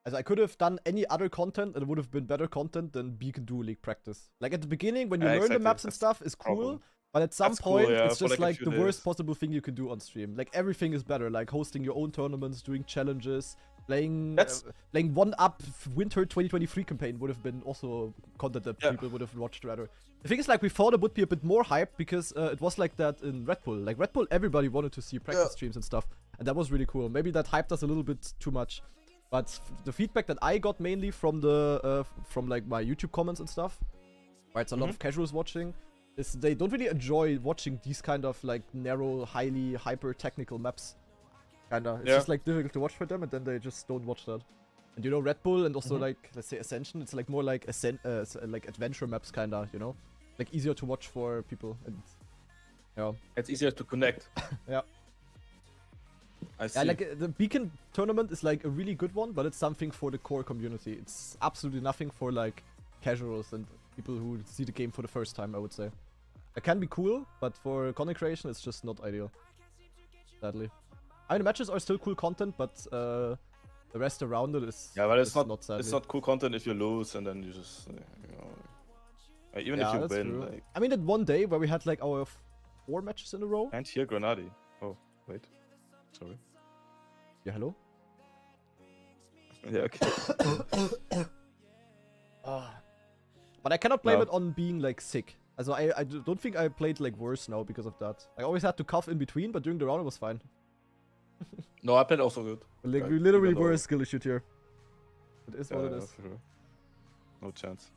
As I could have done any other content and it would have been better content than Beacon Duo League practice. Like at the beginning when you learn the Exactly. maps and That's stuff is the cool, problem. but at some That's cool, point yeah, it's for just like a like few the worst days. possible thing you can do on stream. Like everything is better, like hosting your own tournaments, doing challenges, playing That's- playing 1UP Winter 2023 campaign would have been also content that Yeah. people would have watched rather. The thing is, like, we thought it would be a bit more hype because it was like that in Red Bull. Like Red Bull, everybody wanted to see practice Yeah. streams and stuff, and that was really cool. Maybe that hyped us a little bit too much. But the feedback that I got mainly from the from like my YouTube comments and stuff, where it's a lot of casuals watching, is they don't really enjoy watching these kind of like narrow, highly hyper technical maps. Kinda, it's Yeah. just like difficult to watch for them, and then they just don't watch that. And you know, Red Bull and also like let's say Ascension, it's like more like like adventure maps, kinda. You know, like easier to watch for people. And yeah, It's easier to connect. yeah. I see. Yeah, like the Beacon tournament is like a really good one, but it's something for the core community. It's absolutely nothing for like casuals and people who see the game for the first time, I would say. It can be cool, but for content creation, it's just not ideal. Sadly. I mean, the matches are still cool content, but the rest around it is yeah, but it's is not sadly. it's not cool content if you lose and then you just you know, like, even Yeah, if you that's win, true. like I mean, that one day where we had like our 4 matches in a row. and here Grenadi. Oh wait, sorry. Yeah, hello? Yeah, okay. But I cannot blame No. it on being like sick. Also I don't think I played like worse now because of that. I always had to cough in between, but during the round it was fine. No, I played also good. Like Right, we literally even were a though- skill issue here. It is what it is. for sure. No chance.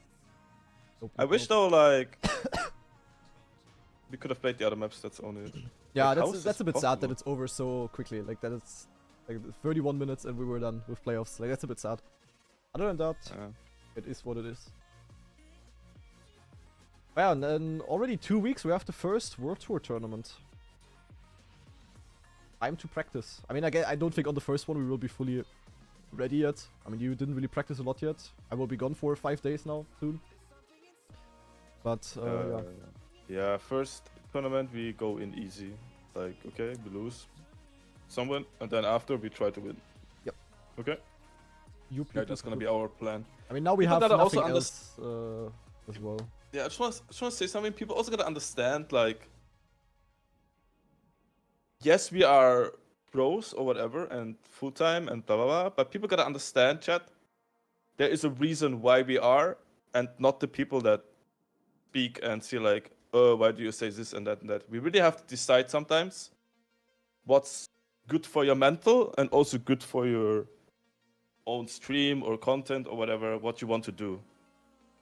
Nope, I nope, wish nope. though, like we could have played the other maps. That's only it. Yeah, Like, how is that's this a bit sad that possible? it's over so quickly. Like that it's like 31 minutes and we were done with playoffs. Like that's a bit sad. Other than that, it is what it is. Well, and then already 2 weeks we have the first World Tour tournament. Time to practice. I mean, I don't think on the first one we will be fully ready yet. I mean, you didn't really practice a lot yet. I will be gone for 5 days now, soon. But, yeah. Yeah, first tournament we go in easy. Like, okay, we lose someone, and then after we try to win. Yep. Okay. Yup, Yeah, yup, that's yup, gonna yup. be our plan. I mean, now we People have gotta also nothing else as well. Yeah, I just want to say something. People also gotta understand, like, yes, we are pros or whatever, and full time and blah blah blah. But people gotta understand, chat. There is a reason why we are, and not the people that speak and see like, oh, why do you say this and that and that. We really have to decide sometimes what's good for your mental and also good for your own stream or content or whatever, what you want to do.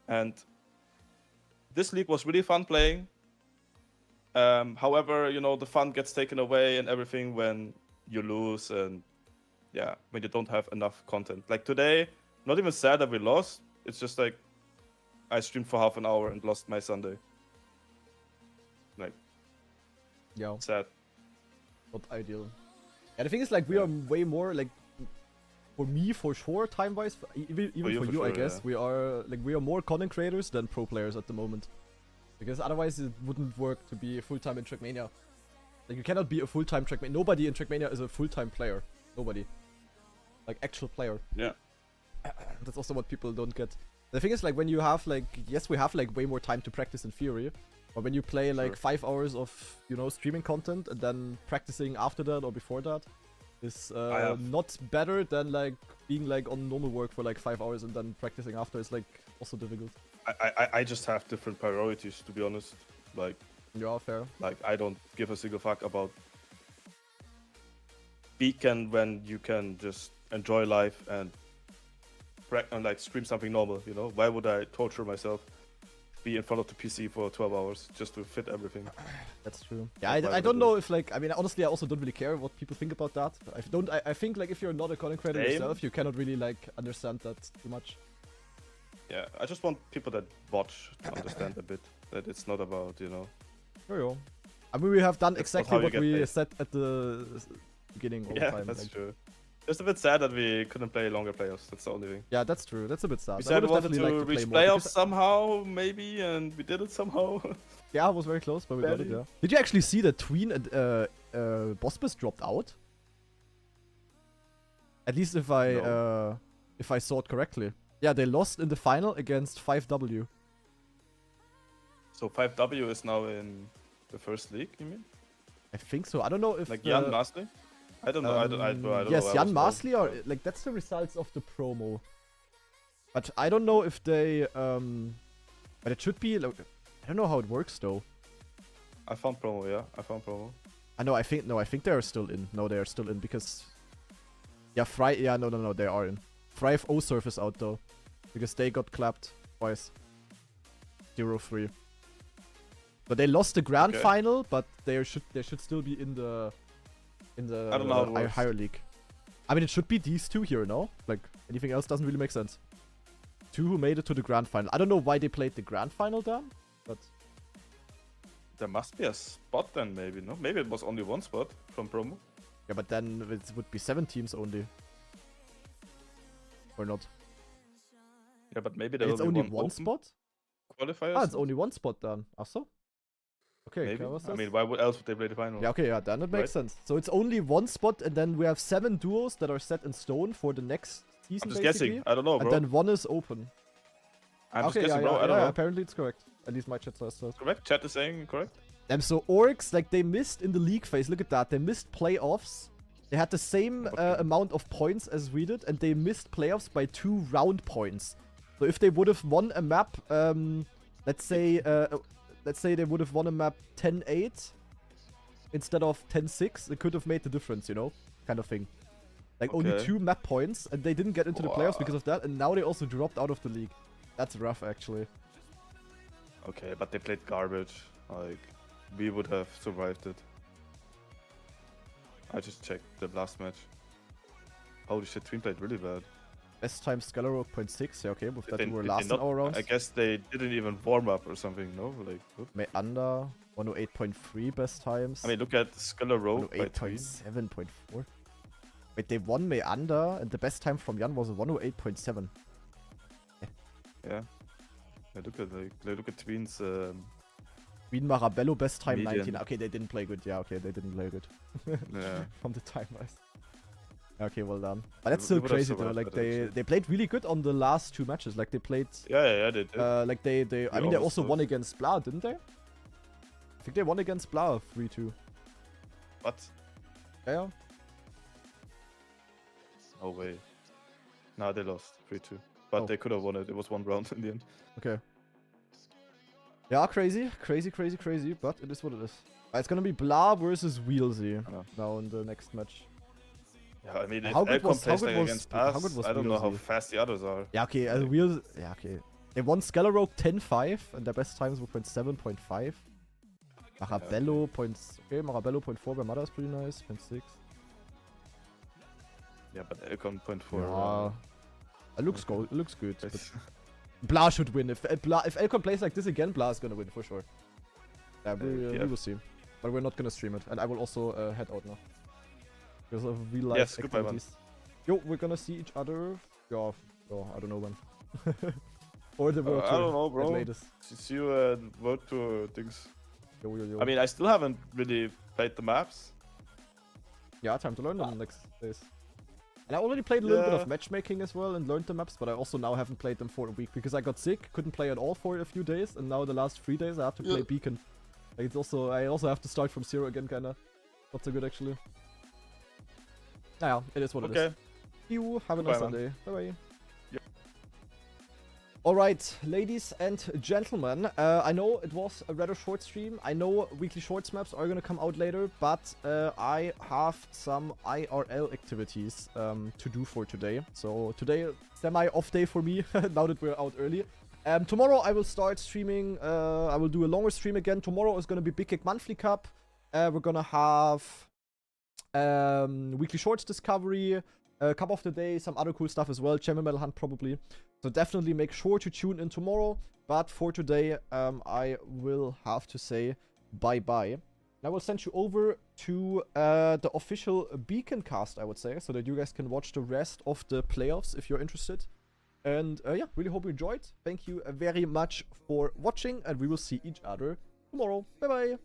And this league was really fun playing. However, you know, the fun gets taken away and everything when you lose and yeah, when you don't have enough content. Like today, not even sad that we lost. It's just like I streamed for half an hour and lost my Sunday. Like, Yeah, sad. not ideal. Yeah, the thing is, like, we are way more, like, for me, for sure, time-wise, even for you, you, for I sure, guess, yeah. we are more content creators than pro players at the moment. Because otherwise it wouldn't work to be full-time in Trackmania. Like, you cannot be a full-time Trackmania. Nobody in Trackmania is a full-time player. Nobody. Like, actual player. Yeah. That's also what people don't get. The thing is, like, when you have, like, yes, we have, like, way more time to practice in theory. But when you play, like, Sure. 5 hours of, you know, streaming content and then practicing after that or before that, is have- not better than like being like on normal work for like 5 hours and then practicing after is like also difficult. I just have different priorities, to be honest. Like Yeah, fair. I don't give a single fuck about weekend when you can just enjoy life and like stream something normal, you know? Why would I torture myself, be in front of the PC for 12 hours just to fit everything? That's true. Yeah, Like, why I would don't do know it? if like, I mean, honestly, I also don't really care what people think about that. I think like if you're not a content creator Same. yourself, you cannot really like understand that too much. Yeah, I just want people that watch to understand a bit that it's not about, you know. Oh, yeah. I mean, we have done That's exactly not how you what get we paid. said at the beginning all the Yeah, time. that's like- true. Just a bit sad that we couldn't play longer playoffs. That's the only thing. Yeah, that's true. That's a bit sad. We I said we would've wanted definitely to liked play reach more, playoffs because- somehow, maybe, and we did it somehow. Yeah, I was very close, but we got it, Barely. yeah. Did you actually see that Tween and Bospus dropped out? At least if I saw it correctly. Yeah, they lost in the final against 5W. So 5W is now in the first league, you mean? I think so. I don't know if Like Jan Masley? I don't know. I don't know. Yes, I Jan was Masley, or like that's the results of the promo. But I don't know if they but it should be like, I don't know how it works though. I found promo, yeah. I found promo. I think they are still in. No, they are still in because no, they are in. Thrive O Surf is out though. Because they got clapped twice. 0-3. But they lost the grand Okay. final, but they should still be in the I don't know how it works. higher league. I mean, it should be these two here, no? Like anything else doesn't really make sense. Two who made it to the grand final. I don't know why they played the grand final then, but There must be a spot then, maybe, no? Maybe it was only one spot from promo. yeah, but then it would be 7 teams only. Or not? Yeah, but maybe there And will it's only be one open spot? qualifier. Ah, it's only one spot then. Ach so. Okay, Maybe. clever I mean, says. why would else would they play the final? Yeah, okay, yeah, then it makes Right. sense. So it's only one spot, and then we have 7 duos that are set in stone for the next season, I'm just basically. guessing. I don't know, bro. And then one is open. I'm just okay, guessing, yeah, bro. yeah, I don't yeah, know. apparently it's correct. At least my chat says so. Correct? Chat is saying correct? So Orcs, like, they missed in the league phase. Look at that. They missed playoffs. They had the same amount of points as we did, and they missed playoffs by 2 round points. So if they would have won a map, let's say they would have won a map 10-8 instead of 10-6, it could have made the difference, you know? Kind of thing. Like, only Okay. 2 map points, and they didn't get into the playoffs because of that, and now they also dropped out of the league. That's rough, actually. Okay, but they played garbage. Like, we would have survived it. I just checked the last match. Holy shit, Twin played really bad. Best time Scalarog 0.6, yeah, okay, with that we were Did last in not- our rounds. I guess they didn't even warm up or something, no? Like, what? Meander, 108.3 best times. I mean, look at Skiller Road by Twin. 108.7.4. Wait, they won Meander, and the best time from Jan was 108.7. Yeah. Yeah, look at Twin's. Queen Marabello, best time Median. 19. Okay, they didn't play good. Yeah, okay, they didn't play good. Yeah. From the time wise. Okay, well done. But that's We still would have crazy though. survived Like that, actually. they played really good on the last 2 matches. Like they played Yeah, they did. like they I mean they almost also won lost. against Bla, didn't they? I think they won against Bla 3-2. What? Yeah. No way. No, they lost 3-2. But Oh. they could have won it. It was one round in the end. Okay. Yeah, crazy, but it is what it is. It's gonna be Bla versus Wheelsy I know. now in the next match. Yeah, I mean, if How good Elcom was- how plays good like was- against how us, good was I don't know how Wheelsy? fast the others are. Yeah, okay, Wheels. Yeah, okay. They won Scalarog 10-5, and their best times were 0.7, 0.5. Marabello, Marabello 0.4 by Mother is pretty nice, 0.6. Yeah, but Elcom 0.4. Yeah. It looks good. It looks good. But Yes. Bla should win. If Elcom plays like this again, Bla is gonna win for sure. Yeah, we yeah. will see. But we're not gonna stream it, and I will also head out now because of real life Yes, goodbye, man. activities. Yo, we're gonna see each other. Yeah, I don't know when. Or the world I tour don't know, at bro. latest. See you at World Tour things. Yo. I mean, I still haven't really played the maps. Yeah, time to learn them next days. And I already played a little bit Yeah. of matchmaking as well and learned the maps, but I also now haven't played them for a week because I got sick, couldn't play at all for a few days, and now the last 3 days I have to play Beacon. Like I also have to start from 0 again, kinda. Not so good actually. Naja, it is what it is. Okay. You have a Goodbye, nice man. Sunday. Bye bye. Yep. Alright, ladies and gentlemen, I know it was a rather short stream. I know weekly shorts maps are gonna come out later, but I have some IRL activities to do for today. So today, semi-off day for me, now that we're out early. Tomorrow I will start streaming, I will do a longer stream again. Tomorrow is gonna be Big Kick Monthly Cup. We're gonna have weekly shorts discovery, Cup of the Day, some other cool stuff as well, Champion Medal Hunt probably. So definitely make sure to tune in tomorrow. But for today, I will have to say bye-bye. I will send you over to the official Beacon cast, I would say, so that you guys can watch the rest of the playoffs if you're interested. And yeah, really hope you enjoyed. Thank you very much for watching, and we will see each other tomorrow. Bye-bye.